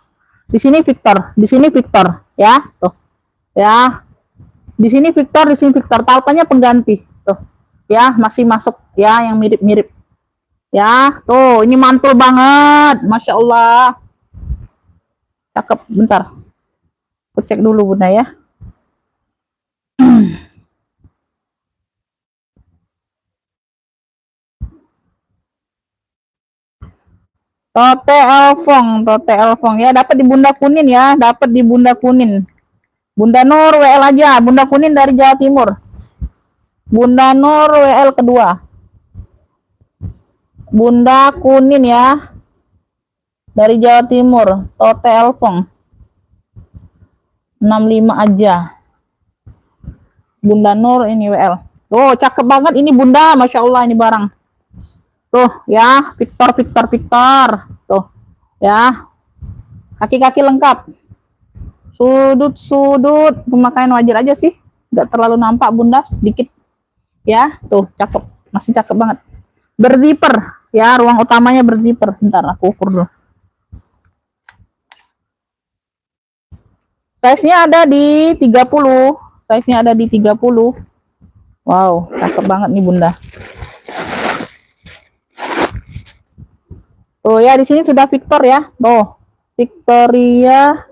Di sini Victor. Di sini Victor ya. Tuh. Ya. Di sini Victor, di sini Victor. Talpanya pengganti. Tuh. Ya, masih masuk ya yang mirip-mirip. Ya, tuh ini mantul banget. Masya Allah. Cakep, bentar. Aku cek dulu Bunda ya. Tote Elfong ya, dapat di Bunda Kunin ya, dapat di Bunda Kunin. Bunda Nur WL aja, Bunda Kunin dari Jawa Timur. Bunda Nur WL kedua. Bunda Kunin ya. Dari Jawa Timur, Tote Elfong. 65 aja. Bunda Nur ini WL. Tuh, cakep banget ini Bunda, Masya Allah ini barang. Tuh ya, Victor. Tuh ya, kaki-kaki lengkap. Sudut-sudut pemakaian wajar aja sih, nggak terlalu nampak Bunda, sedikit. Ya, tuh cakep, masih cakep banget. Berzipper ya, ruang utamanya berzipper. Bentar aku ukur dulu. Size-nya ada di 30. Size-nya ada di 30. Wow, cakep banget nih Bunda. Tuh ya, di sini sudah Victor ya. Tuh, Victoria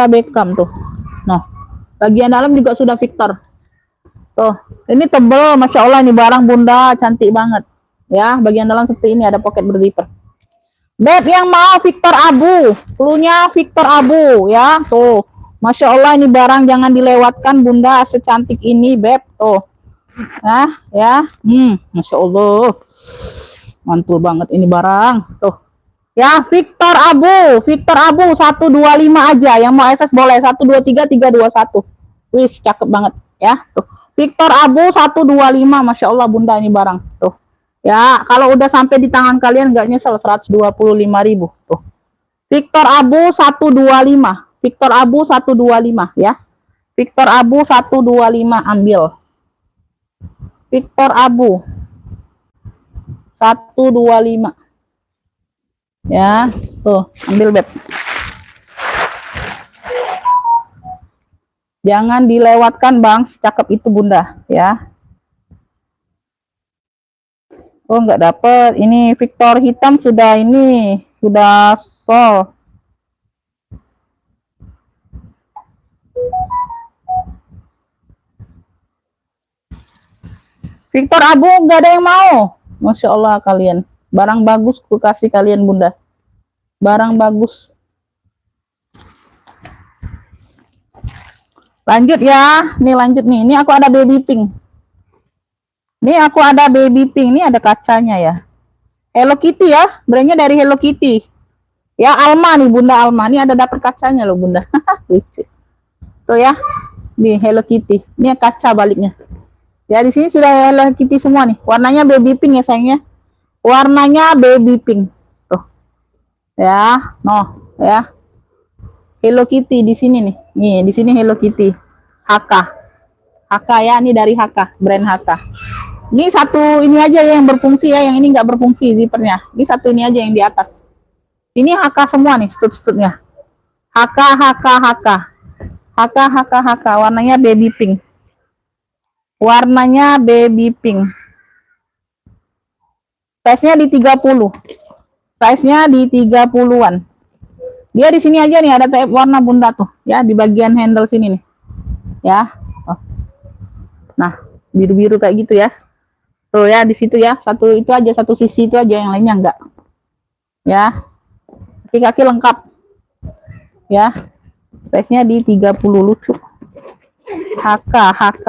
Beckham tuh. Nah, bagian dalam juga sudah Victor. Tuh, ini tebel, Masya Allah, ini barang Bunda, cantik banget. Ya, bagian dalam seperti ini, ada pocket berzipper. Beb yang mau Victor Abu, cluenya Victor Abu ya. Tuh, Masya Allah, ini barang jangan dilewatkan Bunda, secantik ini Beb. Tuh, nah ya, Masya Allah, mantul banget ini barang. Tuh, ya Victor Abu 125 aja. Yang mau SS boleh 123 321. Wis, cakep banget ya. Tuh, Victor Abu 125, Masya Allah Bunda, ini barang. Tuh. Ya, kalau udah sampai di tangan kalian nggak nyesel, 125.000 tuh. Victor Abu 125. Victor Abu 125 ya. Victor Abu 125 ambil. Victor Abu 125. Ya, tuh, ambil Beb. Jangan dilewatkan Bang, cakep itu Bunda ya. Oh, nggak dapet. Ini Victor hitam sudah ini, sudah sol. Victor Abu nggak ada yang mau. Masya Allah kalian. Barang bagus ku kasih kalian Bunda. Barang bagus. Lanjut ya. Nih lanjut nih. Ini aku ada baby pink. Nih aku ada baby pink. Ini ada kacanya ya. Hello Kitty ya. Brandnya dari Hello Kitty. Ya Alma nih Bunda, Alma. Ini ada dapet kacanya loh Bunda. Lucu. Tuh ya. Nih Hello Kitty. Ini kaca baliknya. Ya di sini sudah Hello Kitty semua nih. Warnanya baby pink ya sayangnya. Warnanya baby pink. Tuh. Ya, no, ya. Hello Kitty di sini nih. Nih, di sini Hello Kitty. HK. HK ya, ini dari HK, brand HK. Ini satu ini aja yang berfungsi ya, yang ini nggak berfungsi zippernya. Ini satu ini aja yang di atas. Ini HK semua nih, stut-stutnya. HK, HK, HK. HK, HK, HK. Warnanya baby pink. Warnanya baby pink. Size-nya di 30. Size-nya di 30-an. Dia di sini aja nih ada tape warna Bunda tuh, ya di bagian handle sini nih. Ya. Oh. Nah, biru-biru kayak gitu ya. Tuh ya di situ ya. Satu itu aja, satu sisi itu aja, yang lainnya enggak. Ya. Kaki-kaki lengkap. Ya. Size-nya di 30, lucu. HK, HK.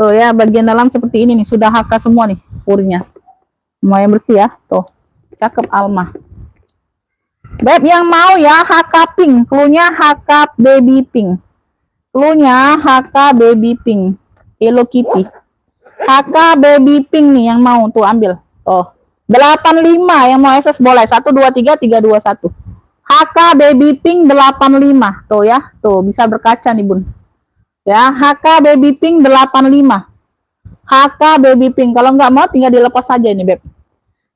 Tuh ya, bagian dalam seperti ini nih, sudah HK semua nih purnya. Semua yang bersih ya. Tuh. Cakep Alma. Beb yang mau ya HK pink, cluenya HK baby pink. Cluenya HK baby pink. Hello Kitty. HK baby pink nih yang mau tuh ambil. Tuh. 85 yang mau SS boleh. 123 321. HK baby pink 85. Tuh ya. Tuh bisa berkaca nih Bun. Ya, HK baby pink 85. HK baby pink. Kalau nggak mau tinggal dilepas saja ini Beb.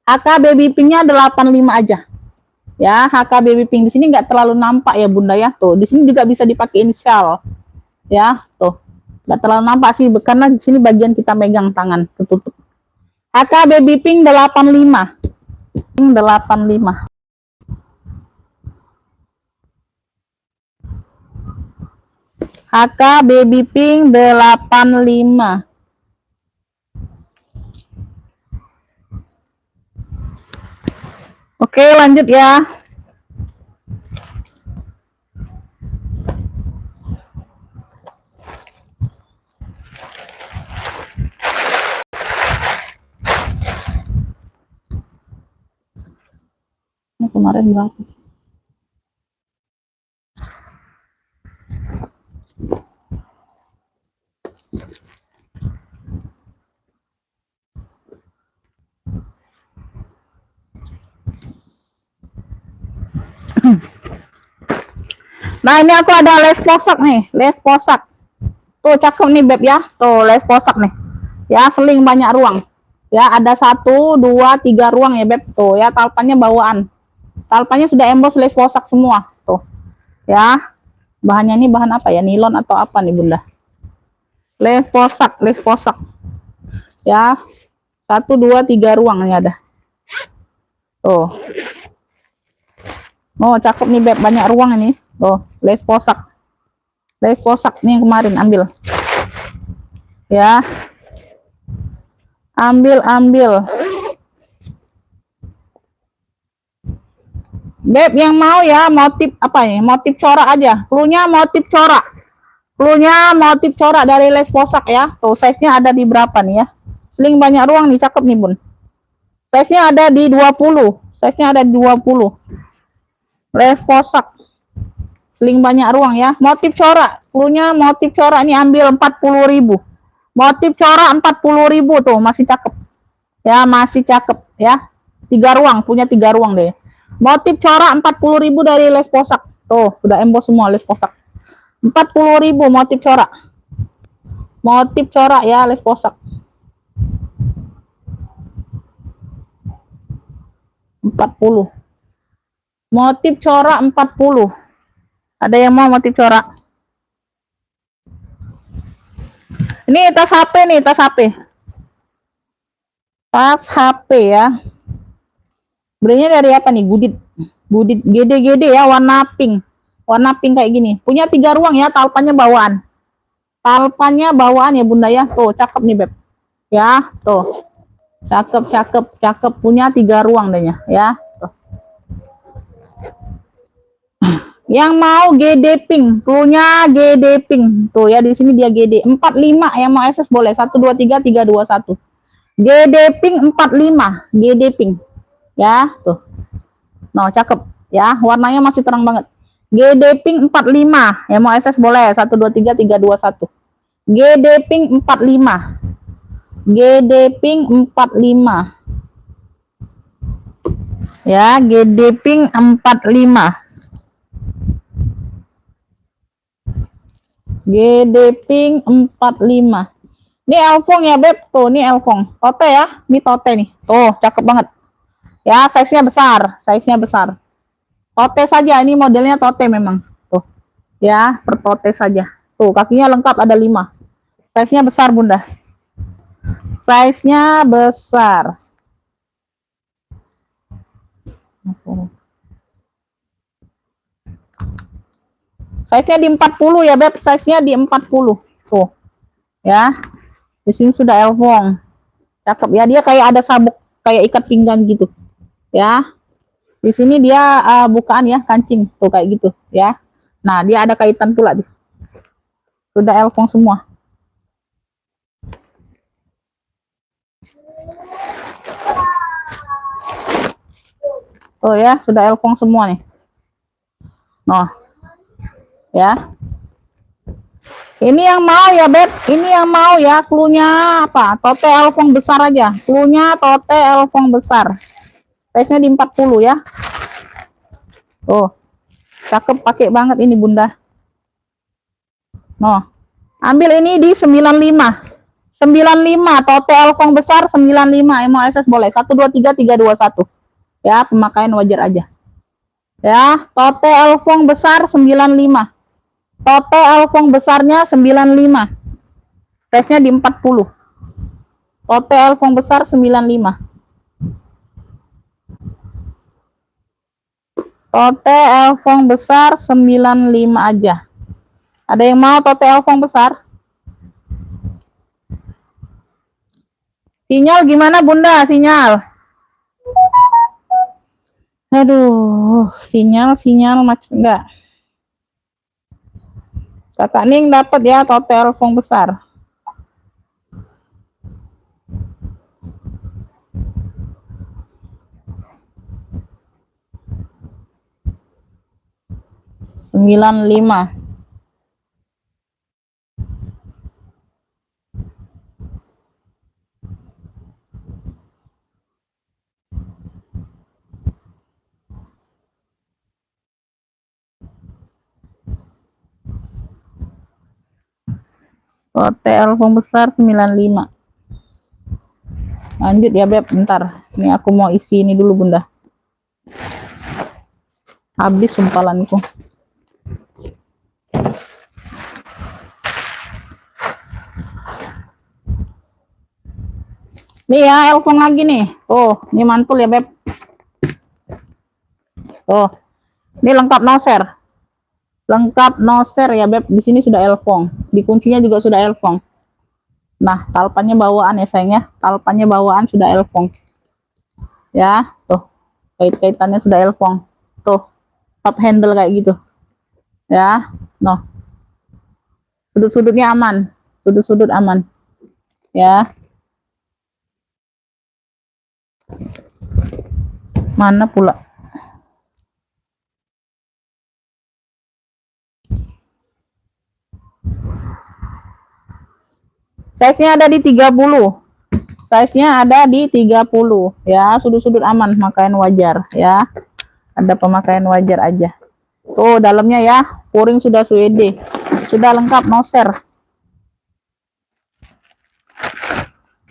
HK baby pinknya 85 aja. Ya, HK baby pink di sini nggak terlalu nampak ya Bunda ya. Tuh, di sini juga bisa dipakai inisial. Ya, tuh. Nggak terlalu nampak sih karena di sini bagian kita megang tangan tertutup. HK baby pink 85. 85. HK baby pink 85. Oke, lanjut ya. Ini kemarin berapa sih? Nah, ini aku ada les posak nih, les posak. Tuh cakep nih Beb ya. Tuh les posak nih. Ya, seling banyak ruang. Ya, ada 1 2 3 ruang ya Beb. Tuh ya, talpannya bawaan. Talpanya sudah emboss les posak semua. Tuh. Ya. Bahannya ini bahan apa ya? Nilon atau apa nih, Bunda? Les posak, les posak. Ya. 1 2 3 ruang ini ada. Tuh. Oh, cakep nih, Beb. Banyak ruang ini. Tuh, les posak. Les posak nih yang kemarin ambil. Ya. Ambil. Beb yang mau ya motif apa ya? Motif corak aja. Cluenya motif corak. Cluenya motif corak dari les posak ya. Tuh, size-nya ada di berapa nih ya? Link banyak ruang nih, cakep nih, Bun. Size-nya ada di 20. Size-nya ada di 20. Les posak. Link banyak ruang ya. Motif corak. Cluenya motif corak ini ambil 40.000. Motif corak 40.000 tuh, masih cakep. Ya, masih cakep ya. 3 ruang, punya 3 ruang deh. Motif corak 40.000 dari les posak. Tuh, udah emboss semua les posak. 40.000 motif corak. Motif corak ya les posak. 40. Motif corak 40. Ada yang mau motif corak? Ini tas HP nih, tas HP. Tas HP ya. Belinya dari apa nih? Gudit GD ya, warna pink kayak gini. Punya 3 ruang ya, talpannya bawaan ya, Bunda ya. Tuh, cakep nih, Beb ya. Tuh, cakep. Punya 3 ruang dehnya ya. Tuh. Yang mau GD pink, punya GD pink. Tuh ya, di sini dia GD 45. Yang mau SS boleh 1 2 3 3 2 1. GD pink 45, GD pink ya. Tuh, no, cakep ya, warnanya masih terang banget. GD pink 45, yang mau SS boleh 1 2 3 3 2 1. GD pink 45. GD pink 45 ya. GD pink 45. GD pink 45. Ini elfong ya, Beb. Tuh, ini elfong tote ya. Ini tote nih. Tuh, cakep banget ya. Size-nya besar. Tote saja, ini modelnya tote memang. Tuh. Ya, per tote saja. Tuh, kakinya lengkap ada 5. Size-nya besar, Bunda. Size-nya besar. Size-nya di 40 ya, Beb. Size-nya di 40. Tuh. Ya. Di sini sudah elfong. Cakep ya, dia kayak ada sabuk kayak ikat pinggang gitu. Ya. Di sini dia bukaan ya, kancing tuh kayak gitu ya. Nah, dia ada kaitan pula nih. Sudah elfong semua. Oh ya, sudah elfong semua nih. Noh. Ya. Ini yang mau ya, Beb. Ini yang mau ya, cluenya apa? Tote elfong besar aja. Cluenya tote elfong besar. Size-nya di 40 ya. Tuh. Cakep, pakai banget ini, Bunda. Noh. Ambil ini di 95. 95 tote elfong besar 95. Yang mau SS boleh 1 2 3 3 2 1. Ya, pemakaian wajar aja. Ya, tote elfong besar 95. Tote elfong besarnya 95. Size-nya di 40. Tote elfong besar 95. Tote elfong besar 95 aja. Ada yang mau tote elfong besar? Sinyal gimana, Bunda? Sinyal. Aduh, sinyal macam enggak. Kakak Ning dapat ya tote elfong besar. Lima. Tote elfong besar 95. Lanjut ya, Beb, bentar. Ini aku mau isi ini dulu, Bunda. Habis sumpalanku. Nih ya, elfong lagi nih. Oh, ini mantul ya, Beb. Oh, ini lengkap noser. Lengkap noser ya, Beb. Di sini sudah elfong. Di kuncinya juga sudah elfong. Nah, talpannya bawaan ya, sayang ya. Talpannya bawaan sudah elfong. Ya, tuh. Kait-kaitannya sudah elfong. Tuh, top handle kayak gitu. Ya, noh. Sudut-sudutnya aman. Sudut-sudut aman. Ya. Mana pula? Size-nya ada di 30. Size-nya ada di 30 ya, sudut-sudut aman, pemakaian wajar ya. Ada pemakaian wajar aja. Tuh dalamnya ya, pouring sudah Swede. Sudah lengkap noser.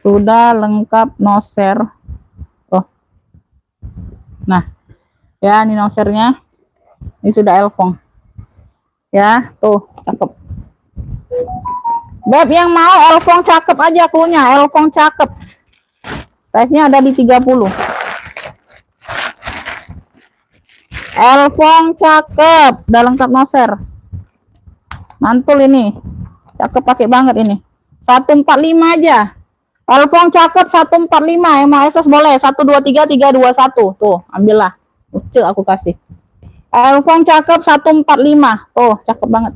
Sudah lengkap noser. Oh. Nah, ya ini nosernya. Ini sudah elfong. Ya, tuh, cakep. Beb yang mau elfong cakep aja punya, elfong cakep. Size-nya ada di 30. Elfong cakep, udah lengkap noser. Mantul ini. Cakep pakai banget ini. 145 aja. Elfong cakep 145. Yang mau SS boleh. 123 321. Tuh, ambillah. Ucek aku kasih. Elfong cakep 145. Tuh, cakep banget.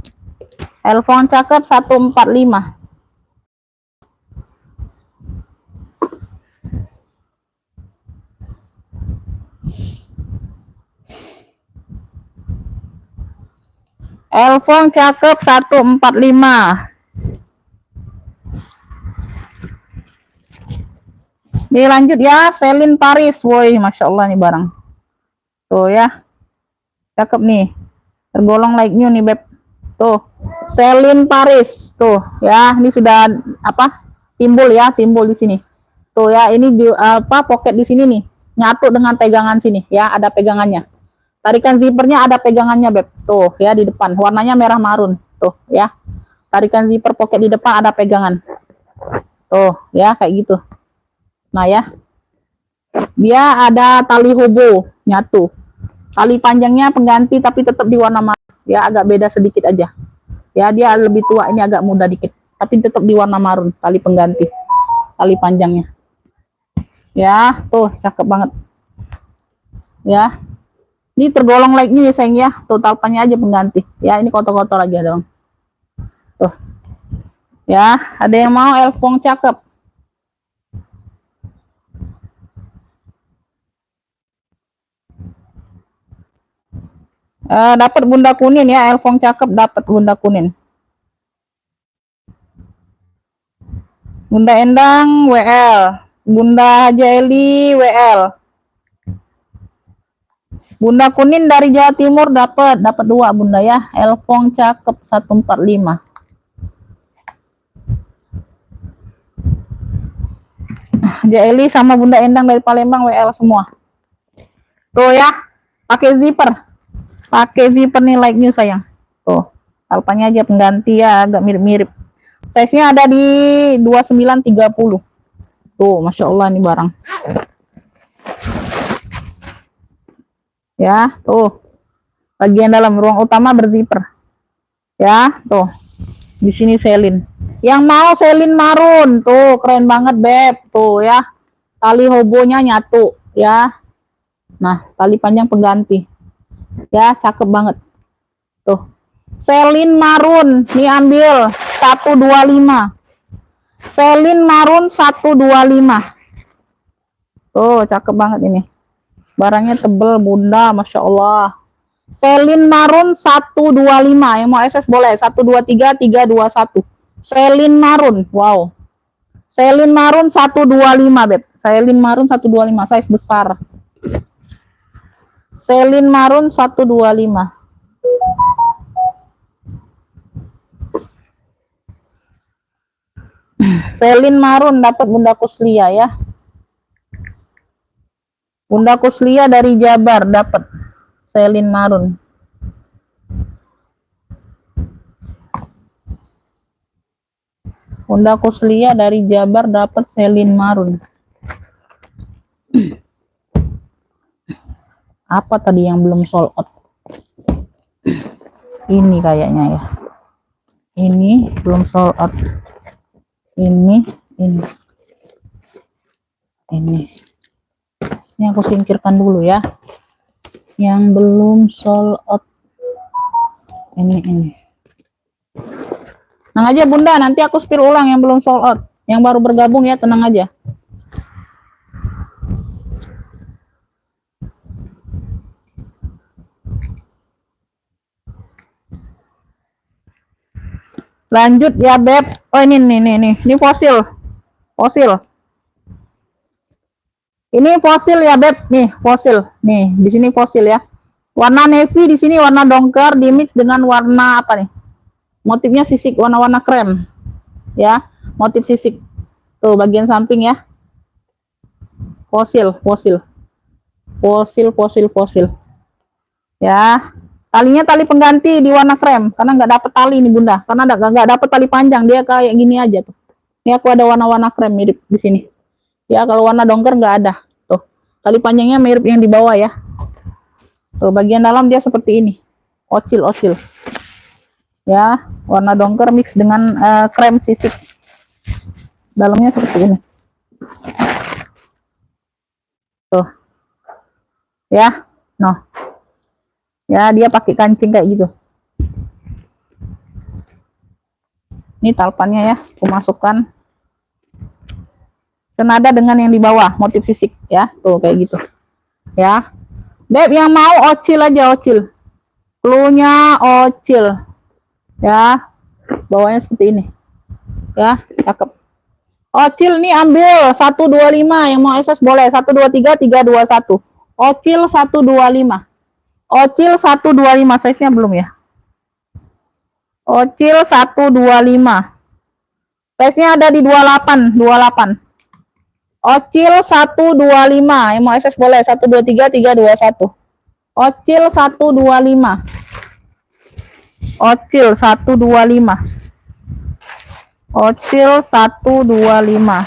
Elfong cakep 145. Elfong cakep 145. Nih lanjut ya, Celine Paris. Woi, Masya Allah nih barang. Tuh ya. Cakep nih. Tergolong like new nih, Beb. Tuh. Celine Paris. Tuh ya, ini sudah apa? Timbul ya, timbul di sini. Tuh ya, ini apa pocket di sini nih. Nyatu dengan pegangan sini ya, ada pegangannya. Tarikan zippernya ada pegangannya, Beb. Tuh ya di depan. Warnanya merah marun. Tuh ya. Tarikan zipper pocket di depan ada pegangan. Tuh ya, kayak gitu. Nah ya, dia ada tali hobo nyatu. Tali panjangnya pengganti tapi tetap di warna marun. Ya agak beda sedikit aja. Ya dia lebih tua, ini agak muda dikit. Tapi tetap di warna marun, tali pengganti. Tali panjangnya. Ya, tuh cakep banget. Ya. Ini tergolong like nih sayang ya. Tuh talpannya aja pengganti. Ya ini kotor-kotor aja dong. Tuh. Ya, ada yang mau elfong cakep. Dapat bunda kuning ya, elfong cakep dapat bunda kuning. Bunda Endang WL, Bunda Haja Eli WL. Bunda kuning dari Jawa Timur dapat 2 bunda ya, elfong cakep 145. Haja Eli sama Bunda Endang dari Palembang WL semua. Tuh ya, pakai zipper. Pakai zipper nih like new sayang. Tuh, talpannya aja pengganti ya, agak mirip-mirip. Size-nya ada di 2930. Tuh, Masya Allah nih barang. Ya, tuh. Bagian dalam ruang utama berzipper. Ya, tuh. Di sini Celine. Yang mau Celine marun, tuh keren banget, Beb. Tuh ya. Tali hobonya nyatu, ya. Nah, tali panjang pengganti. Ya, cakep banget. Tuh. Celine marun, nih ambil 125. Celine marun 125. Tuh, cakep banget ini. Barangnya tebel, bunda, Masya Allah. Celine marun 125. Yang mau SS boleh. 123 321. Celine marun. Wow. Celine marun 125, Beb. Celine marun 125, size besar. Celine marun 125. Celine marun dapat bunda Kuslia ya. Bunda Kuslia dari Jabar dapat. selin marun. Bunda Kuslia dari Jabar dapat selin marun. Apa tadi yang belum sold out? Ini kayaknya ya. Ini belum sold out. Ini. Ini aku singkirkan dulu ya. Yang belum sold out. Ini. Tenang aja Bunda, nanti aku spill ulang yang belum sold out. Yang baru bergabung ya, tenang aja. Lanjut ya Beb. Oh ini nih. Ini fosil. Ini fosil ya Beb. Nih fosil. Nih di sini fosil ya. Warna navy di sini warna dongker di mix dengan warna apa nih? Motifnya sisik warna-warna krem. Ya, motif sisik. Tuh bagian samping ya. Fosil. Ya. Talinya tali pengganti di warna krem karena nggak dapet tali nih Bunda, karena nggak dapet tali panjang, dia kayak gini aja tuh. Ini aku ada warna-warna krem mirip di sini. Ya kalau warna dongker nggak ada. Tuh tali panjangnya mirip yang di bawah ya. Tuh bagian dalam dia seperti ini, ocil. Ya warna dongker mix dengan krem sisik. Dalamnya seperti ini. Tuh ya, noh. Ya dia pakai kancing kayak gitu. Ini talpannya ya, aku masukkan senada dengan yang di bawah, motif sisik ya, tuh kayak gitu ya. Beb yang mau ocil aja, ocil, cluenya ocil ya, bawahnya seperti ini ya, cakep. Ocil nih ambil 125, yang mau SS boleh 123 321. Ocil 125. Ocil 125, size-nya belum ya. Ocil 125. Size-nya ada di 28. Ocil 125, yang mau SS boleh 123 321. Ocil 125. Ocil 125. Ocil 125.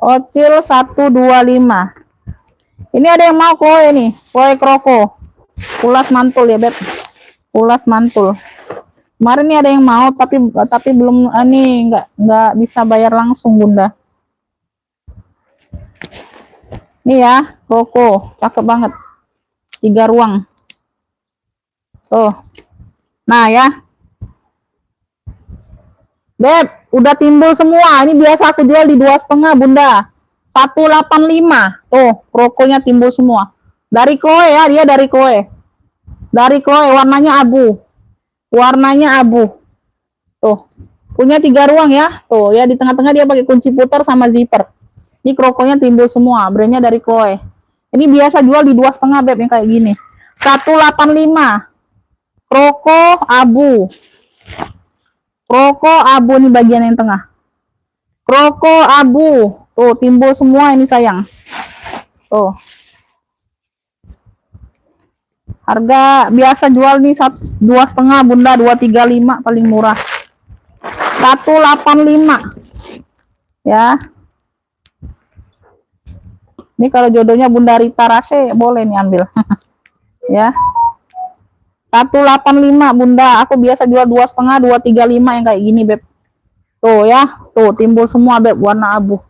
Ocil 125. Ini ada yang mau kue nih, kue kroko. Pulas mantul ya, Beb. Pulas mantul. Kemarin nih ada yang mau tapi belum ini nggak bisa bayar langsung, Bunda. Nih ya, kroko, cakep banget. 3 ruang. Tuh. Nah, ya. Beb, udah timbul semua. Ini biasa aku jual di 2,5 Bunda. 185. Tuh, krokonya timbul semua. Dari Chloe ya, dia dari Chloe. Dari Chloe, warnanya abu. Tuh. Punya 3 ruang ya. Tuh, ya di tengah-tengah dia pakai kunci putar sama zipper. Ini krokonya timbul semua. Brandnya dari Chloe. Ini biasa jual di 2,5 Beb yang kayak gini. 185. Kroko abu. Kroko abu nih bagian yang tengah. Kroko abu. Tuh, timbul semua ini sayang. Tuh. Harga biasa jual nih 2,5 Bunda, 235 paling murah. 185. Ya. Ini kalau jodohnya Bunda Rita Rase boleh nih ambil. Ya. 185 Bunda, aku biasa jual 2,5 235 yang kayak gini Beb. Tuh ya, tuh timbul semua Beb warna abu.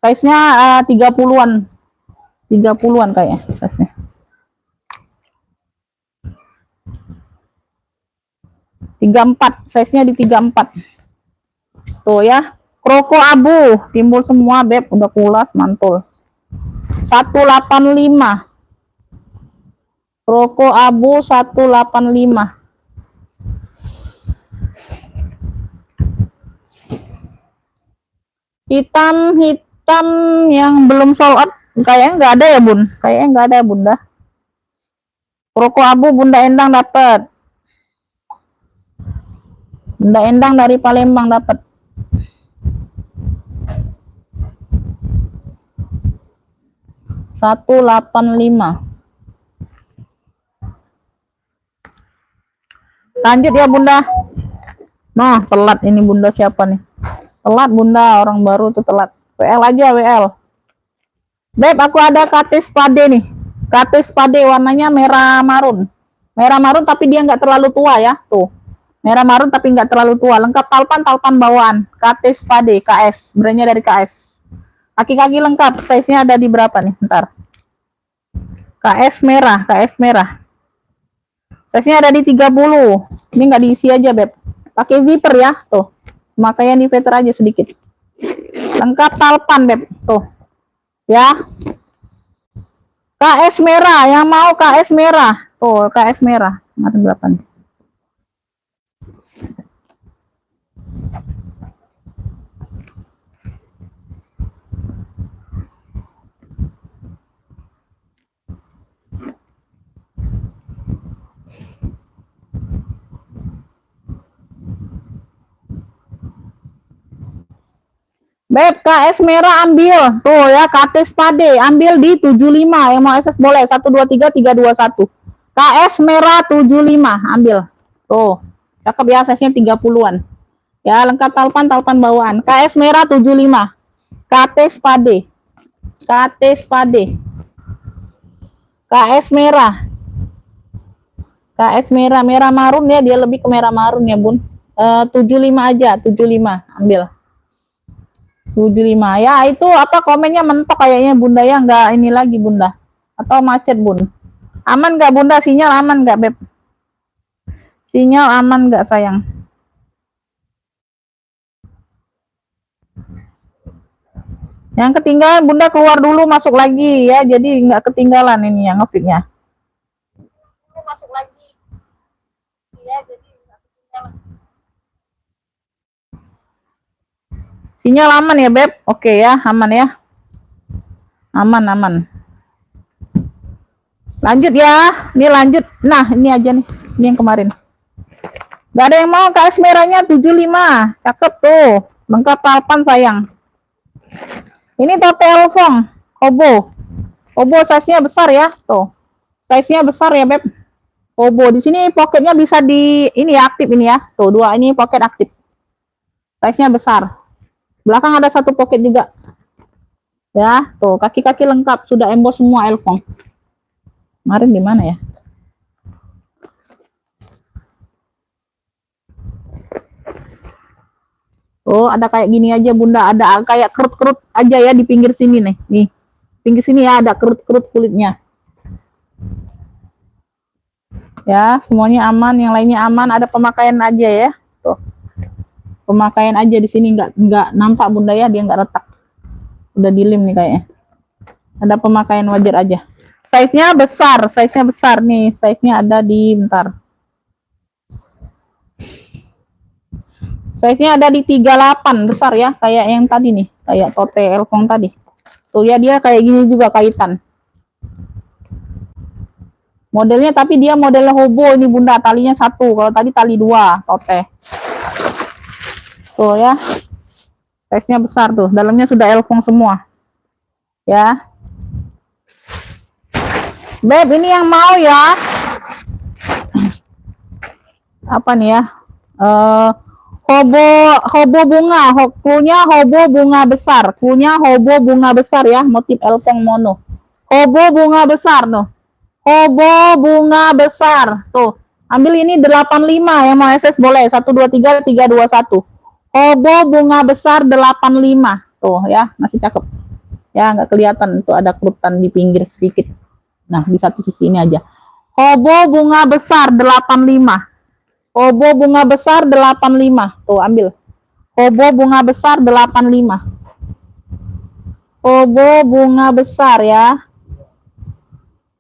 Size-nya 30-an. 30-an kayaknya size-nya. 34, size-nya di 34. Tuh ya, kroko abu, timbul semua Beb, udah pulas mantul. 185. Kroko abu 185. Hitam yang belum sold out kayaknya nggak ada ya Bun, kayaknya nggak ada Bunda. Kroko abu Bunda Endang dapat. Bunda Endang dari Palembang dapat. 185. Lanjut ya Bunda. Nah, telat ini Bunda, siapa nih? Telat Bunda, orang baru tuh telat. WL aja, WL. Beb, aku ada KT spade nih. KT spade warnanya merah marun. Merah marun tapi dia nggak terlalu tua ya, tuh. Merah marun tapi nggak terlalu tua. Lengkap talpan bawaan. KT spade, KS. Brandnya dari KS. Kaki-kaki lengkap. Size-nya ada di berapa nih? Bentar. KS merah, KS merah. Size-nya ada di 30. Ini nggak diisi aja, Beb. Pakai zipper ya, tuh. Makanya diveter aja sedikit. Lengkap talpan, Beb. Tuh. Ya. KS merah, yang mau KS merah. Tuh, KS merah. Kemarin berapa nih? Beb, KS merah ambil. Tuh ya, KT spade. Ambil di 75. Yang mau SS boleh. 123 321. KS merah 75. Ambil. Tuh. Cakep ya, size-nya 30-an. Ya, lengkap talpan bawaan. KS merah 75. KT spade. KT spade. KS merah. KS merah. Merah marun ya, dia lebih ke merah marun ya, Bun. 75 aja, 75. Ambil. 75 ya, itu apa komennya mentok kayaknya Bunda ya, nggak ini lagi Bunda, atau macet Bun. Aman nggak Bunda, sinyal aman nggak Beb, sinyal aman nggak sayang? Yang ketinggalan Bunda keluar dulu masuk lagi ya, jadi nggak ketinggalan ini yang ngefitnya. Masuk lagi ya, jadi nggak ketinggalan. Sinyal aman ya Beb? Oke ya, aman ya. Aman. Lanjut ya, ini lanjut. Nah, ini aja nih, ini yang kemarin. Gak ada yang mau KS merahnya 75. Cakep tuh, lengkap talpan sayang. Ini tote elfong, hobo. Hobo size-nya besar ya, tuh. Size-nya besar ya Beb. Hobo di sini pocketnya bisa di ini ya, aktif ini ya. Tuh, dua ini pocket aktif. Size-nya besar. Belakang ada satu pocket juga. Ya, tuh kaki-kaki lengkap, sudah emboss semua elfong. Kemarin di mana ya? Oh, ada kayak gini aja Bunda, ada kayak kerut-kerut aja ya di pinggir sini nih. Nih. Pinggir sini ya ada kerut-kerut kulitnya. Ya, semuanya aman, yang lainnya aman, ada pemakaian aja ya. Tuh. Pemakaian aja di sini nggak nampak Bunda ya, dia nggak retak. Udah dilem nih kayaknya. Ada pemakaian wajar aja. Size-nya besar nih. Size-nya ada di bentar. Size-nya ada di 38, besar ya, kayak yang tadi nih, kayak tote elfong tadi. Tuh ya, dia kayak gini juga kaitan. Modelnya tapi dia modelnya hobo ini Bunda, talinya satu, kalau tadi tali dua, tote. Tuh ya. Size-nya besar tuh, dalamnya sudah elfong semua. Ya. Beb, ini yang mau ya. Apa nih ya? Hobo bunga, klunya hobo bunga besar. Klunya hobo bunga besar ya, motif elfong mono. Hobo bunga besar tuh. Hobo bunga besar. Tuh. Ambil ini 85 yang mau SS boleh. 123 321. Hobo bunga besar 85. Tuh ya, masih cakep. Ya, nggak kelihatan tuh ada kerutan di pinggir sedikit. Nah, di satu sisi ini aja. Hobo bunga besar 85. Hobo bunga besar 85. Tuh, ambil. Hobo bunga besar 85. Hobo bunga besar ya.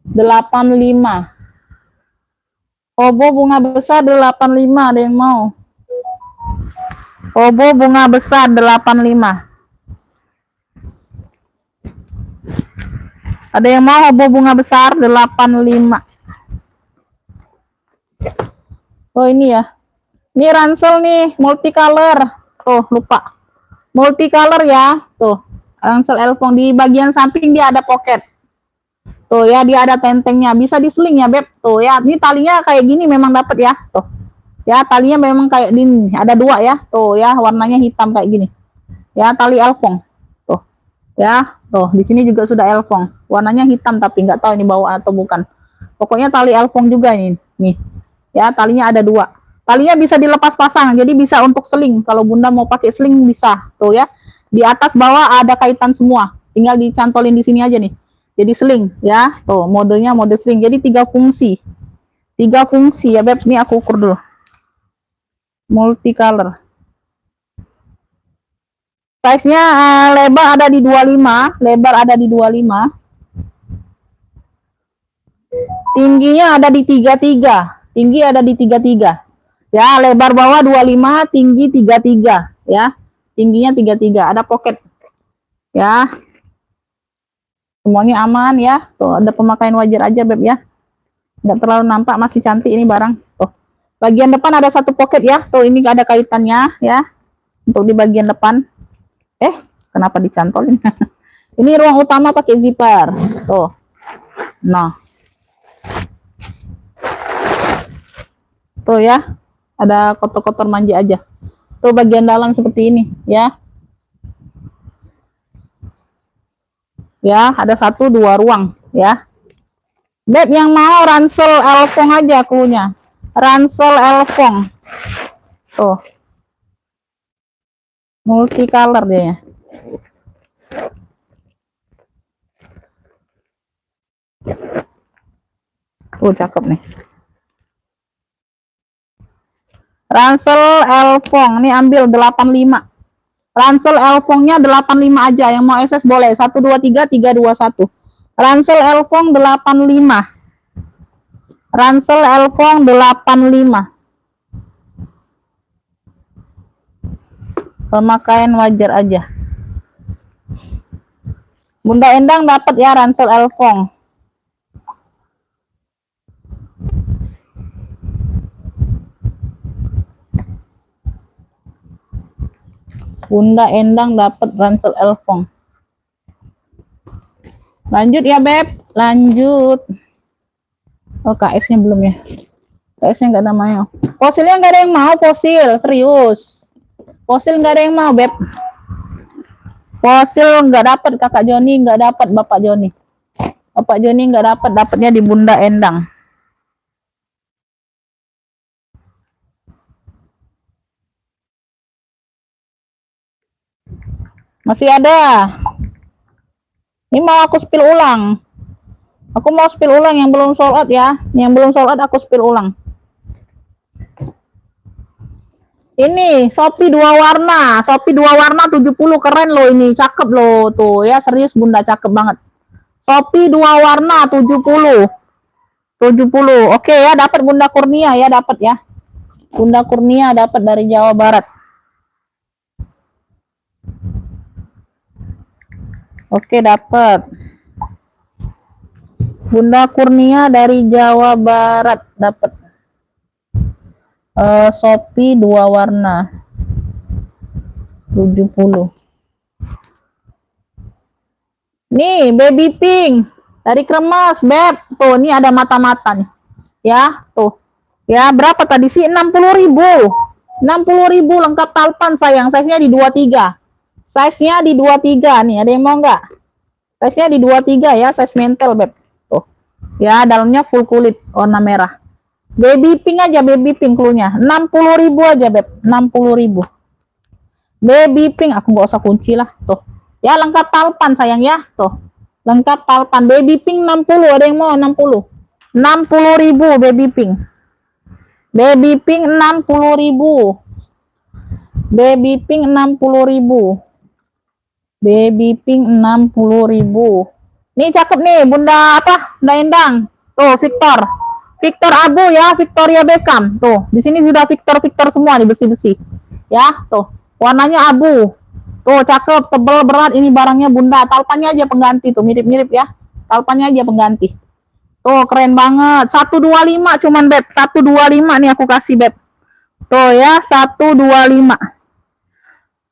85. Hobo bunga besar 85, ada yang mau? Hobo bunga besar 85. Ada yang mau hobo bunga besar 85? Oh ini ya. Ini ransel nih, multicolor. Tuh, lupa. Multicolor ya. Tuh, ransel elfong di bagian samping dia ada pocket. Tuh ya, dia ada tentengnya, bisa diseling ya beb. Tuh ya, ini talinya kayak gini memang dapat ya. Tuh ya, talinya memang kayak gini, ada dua ya. Tuh ya, warnanya hitam kayak gini ya, tali elfong. Tuh ya, tuh di sini juga sudah elfong, warnanya hitam tapi nggak tahu ini bawaan atau bukan. Pokoknya tali elfong juga ini nih ya, talinya ada dua. Talinya bisa dilepas pasang, jadi bisa untuk seling. Kalau bunda mau pakai seling bisa. Tuh ya, di atas bawah ada kaitan semua, tinggal dicantolin di sini aja nih, jadi seling ya. Tuh modenya mode seling, jadi tiga fungsi ya beb. Ini aku ukur dulu, multicolor. Size-nya lebar ada di 25, tingginya ada di 33, ya. Lebar bawah 25, tinggi 33 ya, tingginya 33, ada pocket ya. Semuanya aman ya. Tuh ada pemakaian wajar aja beb ya, nggak terlalu nampak, masih cantik ini barang. Tuh bagian depan ada satu pocket ya. Tuh ini ada kaitannya ya, untuk di bagian depan. Kenapa dicantolin? Ini ruang utama pakai zipper. Tuh. Nah. Tuh ya. Ada kotor-kotor manja aja. Tuh bagian dalam seperti ini ya. Ya, ada 1, 2 ruang ya. Beb yang mau ransel elfong aja cluenya. Ransel elfong. Tuh. Multicolor dia ya. Cakep nih. Ransel elfong, nih ambil 85. Ransel elfongnya 85 aja, yang mau SS boleh. 123 321. Ransel elfong 85. Ransel elfong 85. Pemakaian wajar aja. Bunda Endang dapat ya ransel elfong. Bunda Endang dapat ransel elfong. Lanjut ya beb, lanjut. Oh KS-nya belum ya. KS-nya nggak namanya. Fosilnya nggak ada yang mau, fosil serius. Fosil nggak ada yang mau beb. Fosil nggak dapat, kakak Joni nggak dapat, bapak Joni. Bapak Joni nggak dapat, dapatnya di Bunda Endang. Masih ada. Ini mau aku spill ulang. Aku mau spill ulang yang belum sold out ya. Yang belum sold out aku spill ulang. Ini Shopee 2 warna. Shopee 2 warna 70, keren loh ini. Cakep loh tuh ya, serius Bunda, cakep banget. Shopee 2 warna 70. Oke ya, dapat Bunda Kurnia ya, dapat ya. Bunda Kurnia dapat dari Jawa Barat. Oke, dapat. Bunda Kurnia dari Jawa Barat dapat. Shopee 2 warna 70. Nih baby pink dari Kremes beb. Tuh ini ada mata-mata nih ya. Tuh ya, berapa tadi sih? 60.000. 60.000 lengkap talpan sayang. Size nya di 23. Size nya di 23 nih, ada yang mau nggak? Size nya di 23 ya, size mental beb. Tuh ya, dalamnya full kulit warna merah. Baby pink aja, baby pink cluenya. 60.000 aja beb, 60.000. Baby pink, aku nggak usah kunci lah. Tuh ya, lengkap talpan sayang ya. Tuh lengkap talpan. Baby pink 60, ada yang mau? 60. 60.000 baby pink. Baby pink 60.000. Baby pink 60.000. Baby pink 60.000. Nih cakep nih Bunda apa? Bunda Endang. Tuh Victor. Victor abu ya, Victoria Beckham. Tuh, di sini sudah Victor semua nih, bersih-bersih. Ya, tuh. Warnanya abu. Tuh, cakep, tebal, berat ini barangnya Bunda. Talpannya aja pengganti tuh, mirip-mirip ya. Talpannya aja pengganti. Tuh, keren banget. 125 cuman beb. 125 nih aku kasih beb. Tuh ya, 125.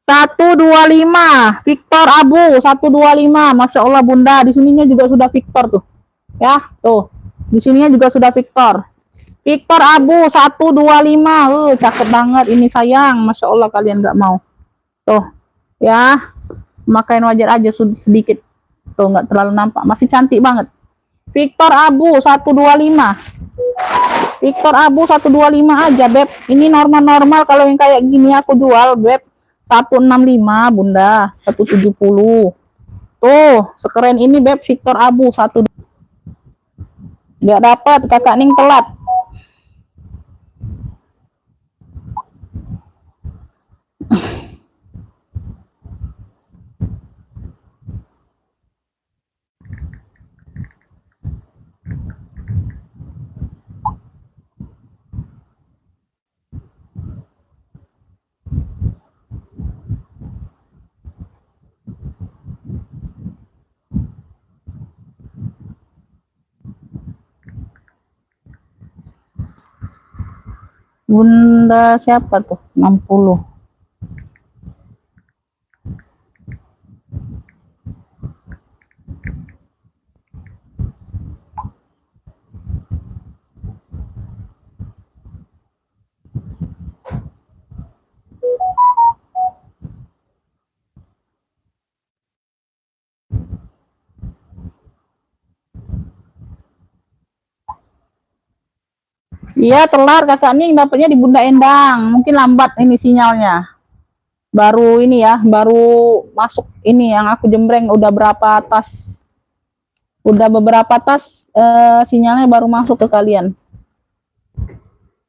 125. Victor abu 125. Masya Allah Bunda, di sininya juga sudah Victor tuh. Ya, tuh. Di sininya juga sudah Victor. Victor abu 125. Cakep banget ini sayang. Masya Allah kalian nggak mau. Tuh, ya. Makain wajar aja sedikit. Tuh, nggak terlalu nampak. Masih cantik banget. Victor abu 125. Victor abu 125 aja, Beb. Ini normal-normal. Kalau yang kayak gini aku jual, Beb. 165, Bunda. 170. Tuh, sekeren ini, Beb. Victor abu 1. Nggak dapat, Kakak Ning telat. Bunda siapa tuh? 60. Iya, telat Kakak Ning dapatnya di Bunda Endang. Mungkin lambat ini sinyalnya. Baru ini ya, baru masuk ini yang aku jembreng udah berapa tas. Udah beberapa tas sinyalnya baru masuk ke kalian.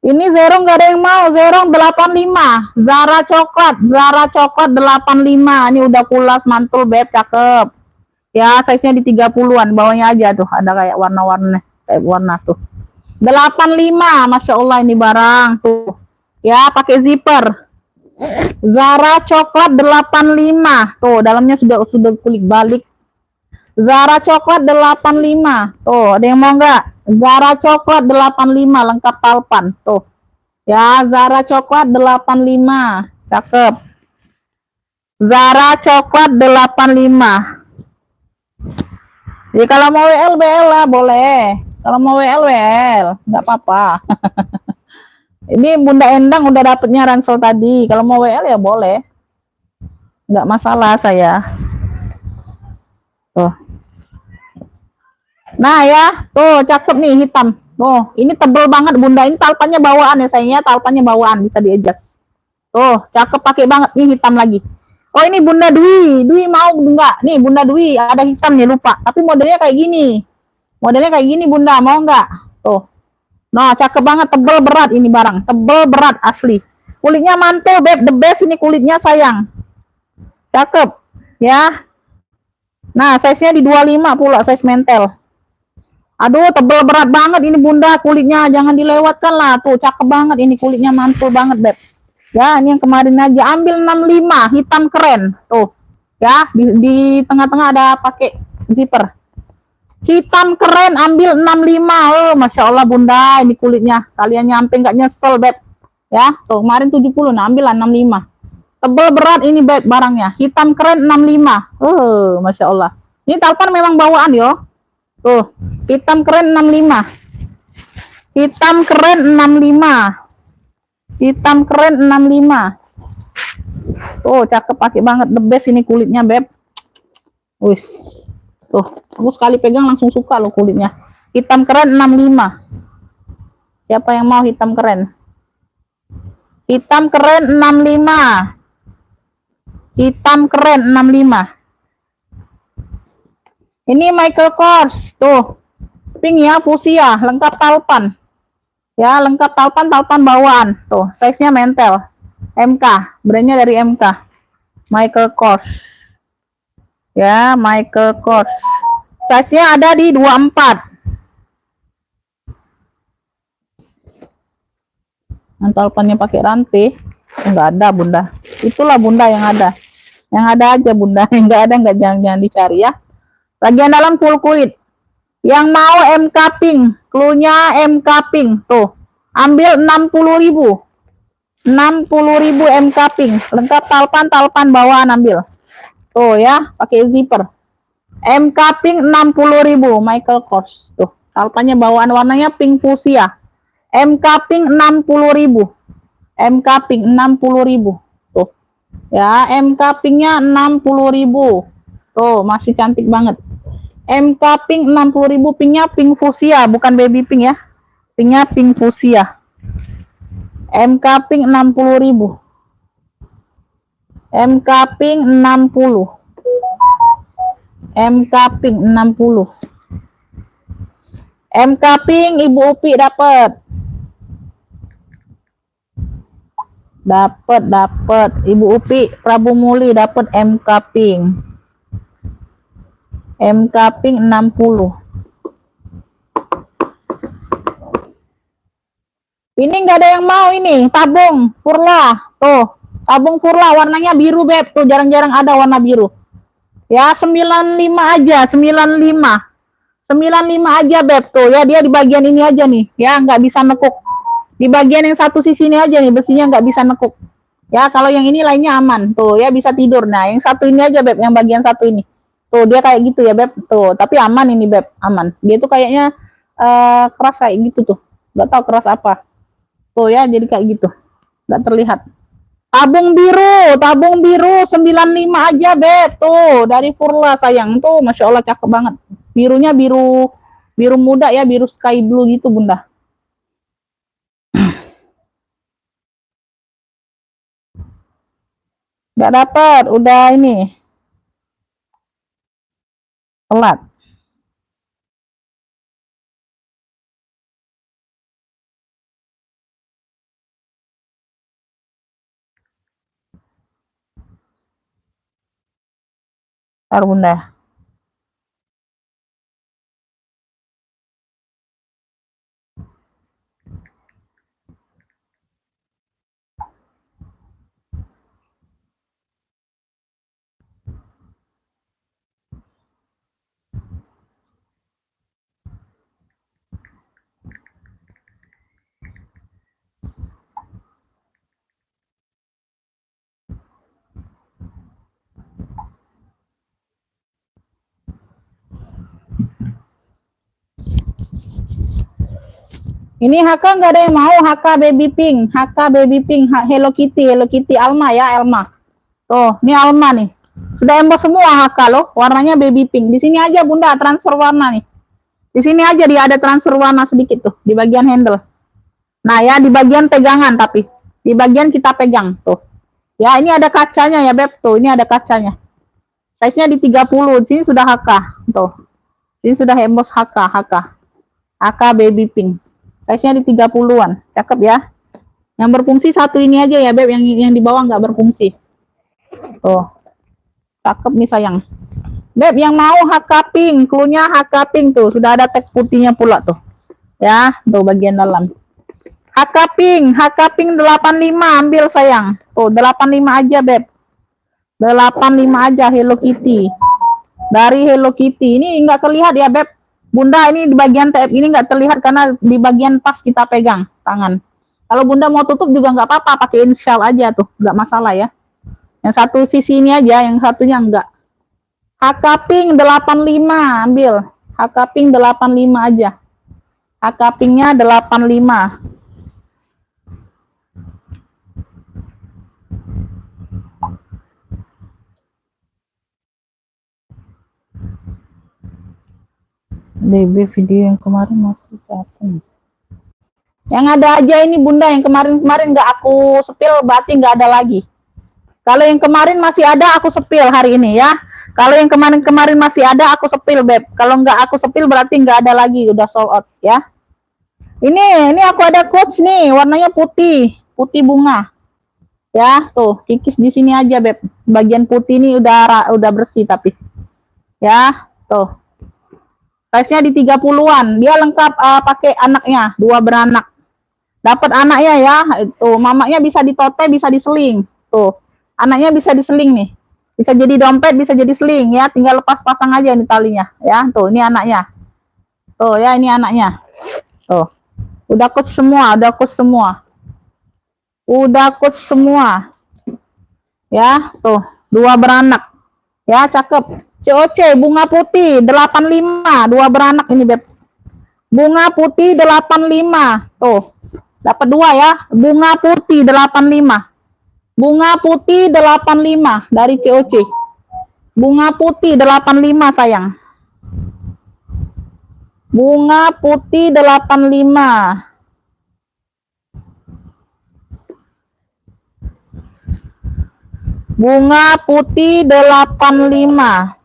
Ini Zerong nggak ada yang mau. Zerong 85. Zara coklat 85. Ini udah kulas mantul, Beb, cakep. Ya, size-nya di 30-an, bawahnya aja tuh. Ada kayak warna-warna, kayak warna tuh. 85, Masya Allah ini barang tuh. Ya, pakai zipper. Zara coklat 85. Tuh, dalamnya sudah kulik balik. Zara coklat 85. Tuh, ada yang mau nggak? Zara coklat 85 lengkap talpan. Tuh. Ya, Zara coklat 85. Cakep. Zara coklat 85. Ya kalau mau WL BL lah boleh. Kalau mau WL WL, nggak apa-apa. Ini Bunda Endang udah dapetnya ransel tadi. Kalau mau WL ya boleh. Nggak masalah saya. Tuh. Nah ya, tuh cakep nih hitam. Tuh, ini tebel banget Bunda. Ini talpannya bawaan ya sayangnya, talpannya bawaan bisa di-adjust. Tuh, cakep pakai banget nih hitam lagi. Oh ini Bunda Dwi. Dwi mau enggak? Nih Bunda Dwi ada hitam nih lupa. Tapi modelnya kayak gini. Modelnya kayak gini Bunda, mau enggak? Tuh. Nah, cakep banget, tebel berat ini barang. Tebel berat asli. Kulitnya mantul, Beb. The best ini kulitnya sayang. Cakep. Ya. Nah, size-nya di 25 pula, size mentel. Aduh, tebel berat banget ini Bunda kulitnya. Jangan dilewatkan lah. Tuh, cakep banget ini kulitnya mantul banget, Beb. Ya, ini yang kemarin aja. Ambil 65, hitam keren. Tuh. Ya, di tengah-tengah ada pakai zipper. Hitam keren, ambil 65. Oh, Masya Allah Bunda, ini kulitnya. Kalian nyampe nggak nyesel, Beb. Ya, tuh kemarin 70, nah ambil 65. Tebel berat ini, Beb, barangnya. Hitam keren 65. Masya Allah. Ini talpan memang bawaan, yo. Tuh, hitam keren 65. Hitam keren 65. Hitam keren 65. Tuh, cakep pakai banget. The best ini kulitnya, Beb. Wis. Tuh, aku sekali pegang langsung suka loh kulitnya. Hitam keren 65. Siapa yang mau hitam keren? Hitam keren 65. Hitam keren 65. Ini Michael Kors. Tuh. Pink ya, fuchsia, lengkap talpan. Ya, lengkap talpan bawaan. Tuh, size-nya mentel. MK, brandnya dari MK. Michael Kors. Ya, Michael Kors. Size-nya ada di 24. Talpannya pakai rantai. Enggak ada, Bunda. Itulah Bunda yang ada. Yang ada aja, Bunda. Yang enggak ada, enggak jangan dicari ya. Bagian dalam full kulit. Yang mau MK pink, cluenya MK pink. Tuh, ambil 60.000. 60.000 MK pink. Lengkap talpan bawaan ambil. Tuh ya, pakai zipper. MK Pink 60.000 Michael Kors. Tuh, alpanya bawaan warnanya pink fuchsia. MK Pink 60.000. MK Pink 60.000. Tuh. Ya, MK Pinknya 60.000. Tuh, masih cantik banget. MK Pink 60.000, pinknya pink fuchsia, bukan baby pink ya. Pinknya pink fuchsia. MK Pink 60.000. MK Pink 60. MK Pink 60. MK Pink Ibu Upi dapat. Dapat Ibu Upi Prabu Muli dapat MK Pink. MK Pink 60. Ini nggak ada yang mau ini, tabung Furla. Tuh, tabung Furla warnanya biru, Beb. Tuh jarang-jarang ada warna biru. Ya, 95 aja, 95. 95 aja, Beb. Tuh ya, dia di bagian ini aja nih. Ya, nggak bisa nekuk. Di bagian yang satu sisi ini aja nih, besinya nggak bisa nekuk. Ya, kalau yang ini lainnya aman. Tuh ya, bisa tidur. Nah, yang satu ini aja, Beb, yang bagian satu ini. Tuh, dia kayak gitu ya, Beb. Tuh, tapi aman ini, Beb. Aman. Dia tuh kayaknya keras kayak gitu tuh. Nggak tahu keras apa. Tuh ya, jadi kayak gitu. Nggak terlihat. Tabung biru 95 aja, Beb. Tuh, dari Furla sayang. Tuh, Masya Allah cakep banget. Birunya biru muda ya, biru sky blue gitu, Bunda. Nggak dapat, udah ini. Telat. Ntar, Bunda. Ini HK nggak ada yang mau, HK baby pink, Hello Kitty Alma ya, Alma. Tuh, ini Alma nih. Sudah embos semua HK loh, warnanya baby pink. Di sini aja, Bunda, transfer warna nih. Di sini aja dia ada transfer warna sedikit tuh di bagian handle. Nah, ya di bagian pegangan, tapi di bagian kita pegang tuh. Ya, ini ada kacanya ya, Beb. Tuh, ini ada kacanya. Size-nya di 30. Di sini sudah HK. Tuh. Sini sudah embos HK baby pink. Size-nya di 30-an. Cakep ya. Yang berfungsi satu ini aja ya, Beb. Yang di bawah nggak berfungsi. Tuh. Cakep nih sayang. Beb, yang mau HK pink, cluenya HK pink tuh. Sudah ada tag putihnya pula tuh. Ya, tuh bagian dalam. HK pink 85 ambil sayang. Tuh, 85 aja, Beb. 85 aja Hello Kitty. Dari Hello Kitty. Ini nggak terlihat ya, Beb. Bunda, ini di bagian TF ini nggak terlihat karena di bagian pas kita pegang tangan. Kalau Bunda mau tutup juga nggak apa-apa, pakai inisial aja tuh, nggak masalah ya. Yang satu sisi ini aja, yang satunya enggak. HK Pink 85 ambil. HK Pink 85 aja. HK Pinknya 85. DB video yang kemarin masih satu. Yang ada aja ini, Bunda, yang kemarin nggak aku sepil berarti nggak ada lagi. Kalau yang kemarin masih ada aku sepil hari ini ya. Kalau yang kemarin masih ada aku sepil, Beb. Kalau nggak aku sepil berarti nggak ada lagi, udah sold out ya. Ini aku ada coach nih, warnanya putih bunga. Ya, tuh, kikis di sini aja, Beb. Bagian putih ini udah bersih tapi. Ya, tuh. Size-nya di 30-an. Dia lengkap pakai anaknya, 2 beranak. Dapat anaknya ya. Tuh, mamanya bisa ditote, bisa diseling. Tuh. Anaknya bisa diseling nih. Bisa jadi dompet, bisa jadi seling ya. Tinggal lepas pasang aja nih talinya, ya. Tuh, ini anaknya. Tuh, ya, ini anaknya. Tuh. Udah coach semua, Udah coach semua. Ya, tuh, 2 beranak. Ya, cakep. COC bunga putih 85, dua beranak ini beb. Bunga putih 85. Tuh. Dapat dua ya. Bunga putih 85. Bunga putih 85 dari COC. Bunga putih 85 sayang. Bunga putih 85. Bunga putih 85.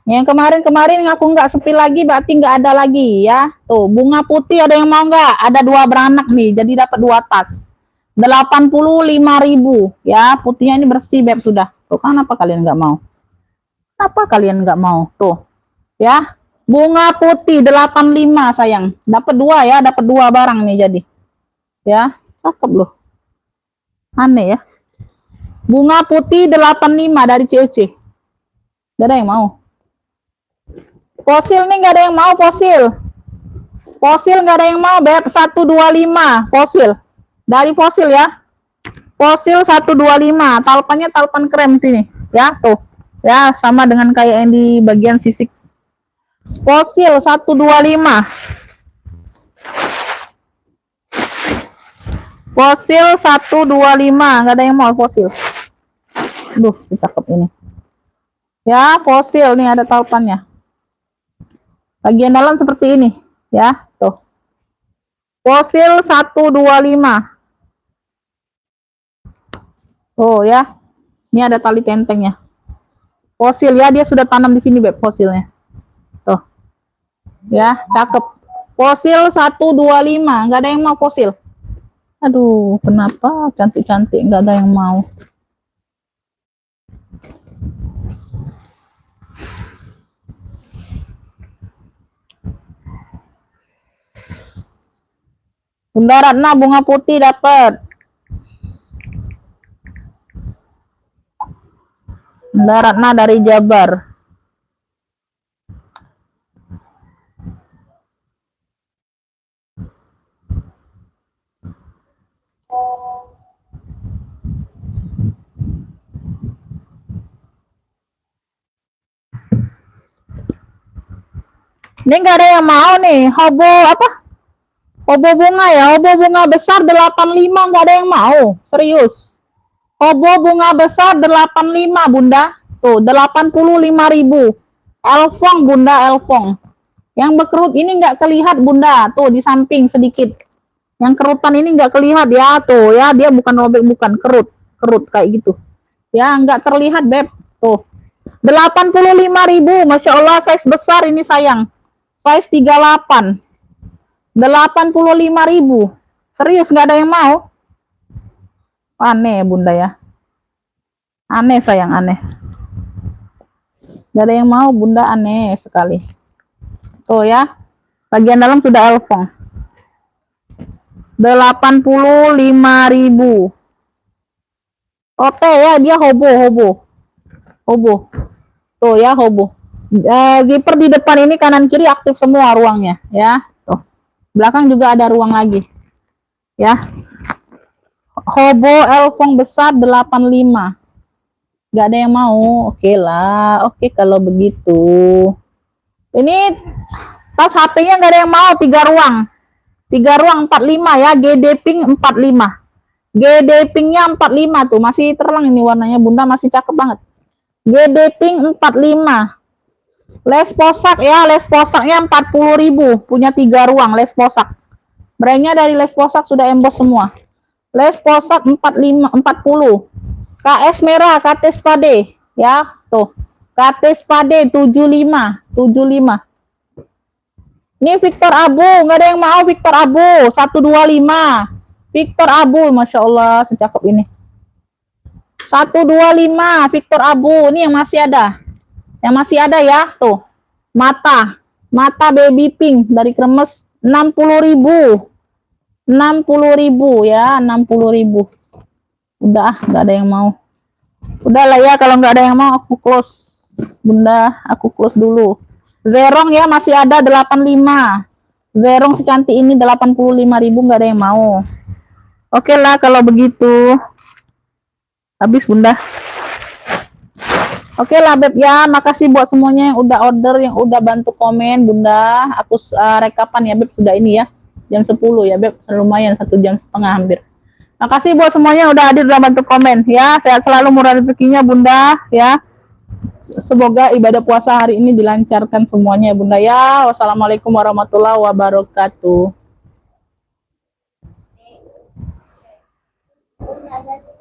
Yang kemarin-kemarin ngaku nggak sepi lagi, berarti nggak ada lagi ya. Tuh, bunga putih ada yang mau nggak? Ada dua beranak nih, jadi dapat dua tas. 85.000 ya, putihnya ini bersih beb sudah. Tuh, kenapa kalian nggak mau? Apa kalian nggak mau? Tuh, ya. Bunga putih 85 sayang. Dapat dua ya, dapat dua barang nih jadi. Ya, cakep loh. Aneh ya. Bunga putih 85 dari COC. Gak ada yang mau. Fosil nih nggak ada yang mau fosil. Fosil nggak ada yang mau beb. 125 fosil. Dari fosil ya. Fosil 125. Talpannya talpan krem sini. Ya tuh. Ya sama dengan kayak yang di bagian sisik. Fosil 125. Fosil 125. Nggak ada yang mau fosil. Duh, cakep ini. Ya fosil nih ada talpannya. Bagian dalam seperti ini, ya, tuh. Fosil 125. Oh ya. Ini ada tali tentengnya. Fosil ya, dia sudah tanam di sini beb fosilnya. Tuh. Ya, cakep. Fosil 125, nggak ada yang mau fosil. Aduh, kenapa cantik-cantik nggak ada yang mau. Bunda Ratna bunga putih dapat. Bunda Ratna dari Jabar. Ini nggak ada yang mau nih. Hobo apa? Hobo bunga ya. Hobo bunga besar 85 nggak ada yang mau. Serius. Hobo bunga besar 85 bunda. Tuh 85.000. Elfong bunda, elfong. Yang berkerut ini nggak kelihatan bunda. Tuh di samping sedikit. Yang kerutan ini nggak kelihatan ya. Tuh ya, dia bukan robek, bukan kerut. Kerut kayak gitu. Ya nggak terlihat beb. Tuh 85.000. Masya Allah size besar ini sayang. Size 38. 85.000. Serius nggak ada yang mau. Aneh bunda ya. Aneh sayang, aneh. Gak ada yang mau bunda, aneh sekali. Tuh ya. Bagian dalam sudah elfong. 85.000. Oke ya, dia hobo. Tuh ya, hobo. Zipper di depan ini kanan kiri aktif semua ruangnya ya. Tuh. Belakang juga ada ruang lagi. Ya. Hobo elfong besar 85. Gak ada yang mau. Oke lah. Oke kalau begitu. Ini tas HP-nya gak ada yang mau. 3 ruang. 3 ruang 45 ya. GD pink 45. GD pinknya 45 tuh. Masih terang ini warnanya bunda. Masih cakep banget. GD pink 45. Les posak ya. Les posaknya 40.000. Punya 3 ruang les posak. Brandnya dari les posak sudah emboss semua. Les posak 40. KS merah, KT spade ya. Tuh. KT spade 75. Ini Victor Abu, nggak ada yang mau Victor Abu 125. Victor Abu, Masya Allah secakep ini. 125 Victor Abu, ini yang masih ada. Yang masih ada ya, tuh. Mata baby pink dari Kremes 60.000. 60.000 ya, 60.000. Udah, nggak ada yang mau. Udah lah ya, kalau nggak ada yang mau aku close. Bunda, aku close dulu. Zerong ya masih ada 85. Zerong secantik ini 85.000, nggak ada yang mau. Oke lah kalau begitu. Habis Bunda. Oke lah Beb ya, makasih buat semuanya yang udah order, yang udah bantu komen Bunda. Aku rekapan ya Beb, sudah ini ya. Jam 10 ya Beb, lumayan 1,5 jam hampir. Makasih buat semuanya yang udah hadir, udah bantu komen ya. Sehat selalu, murah rezekinya Bunda ya. Semoga ibadah puasa hari ini dilancarkan semuanya Bunda ya. Wassalamualaikum warahmatullahi wabarakatuh.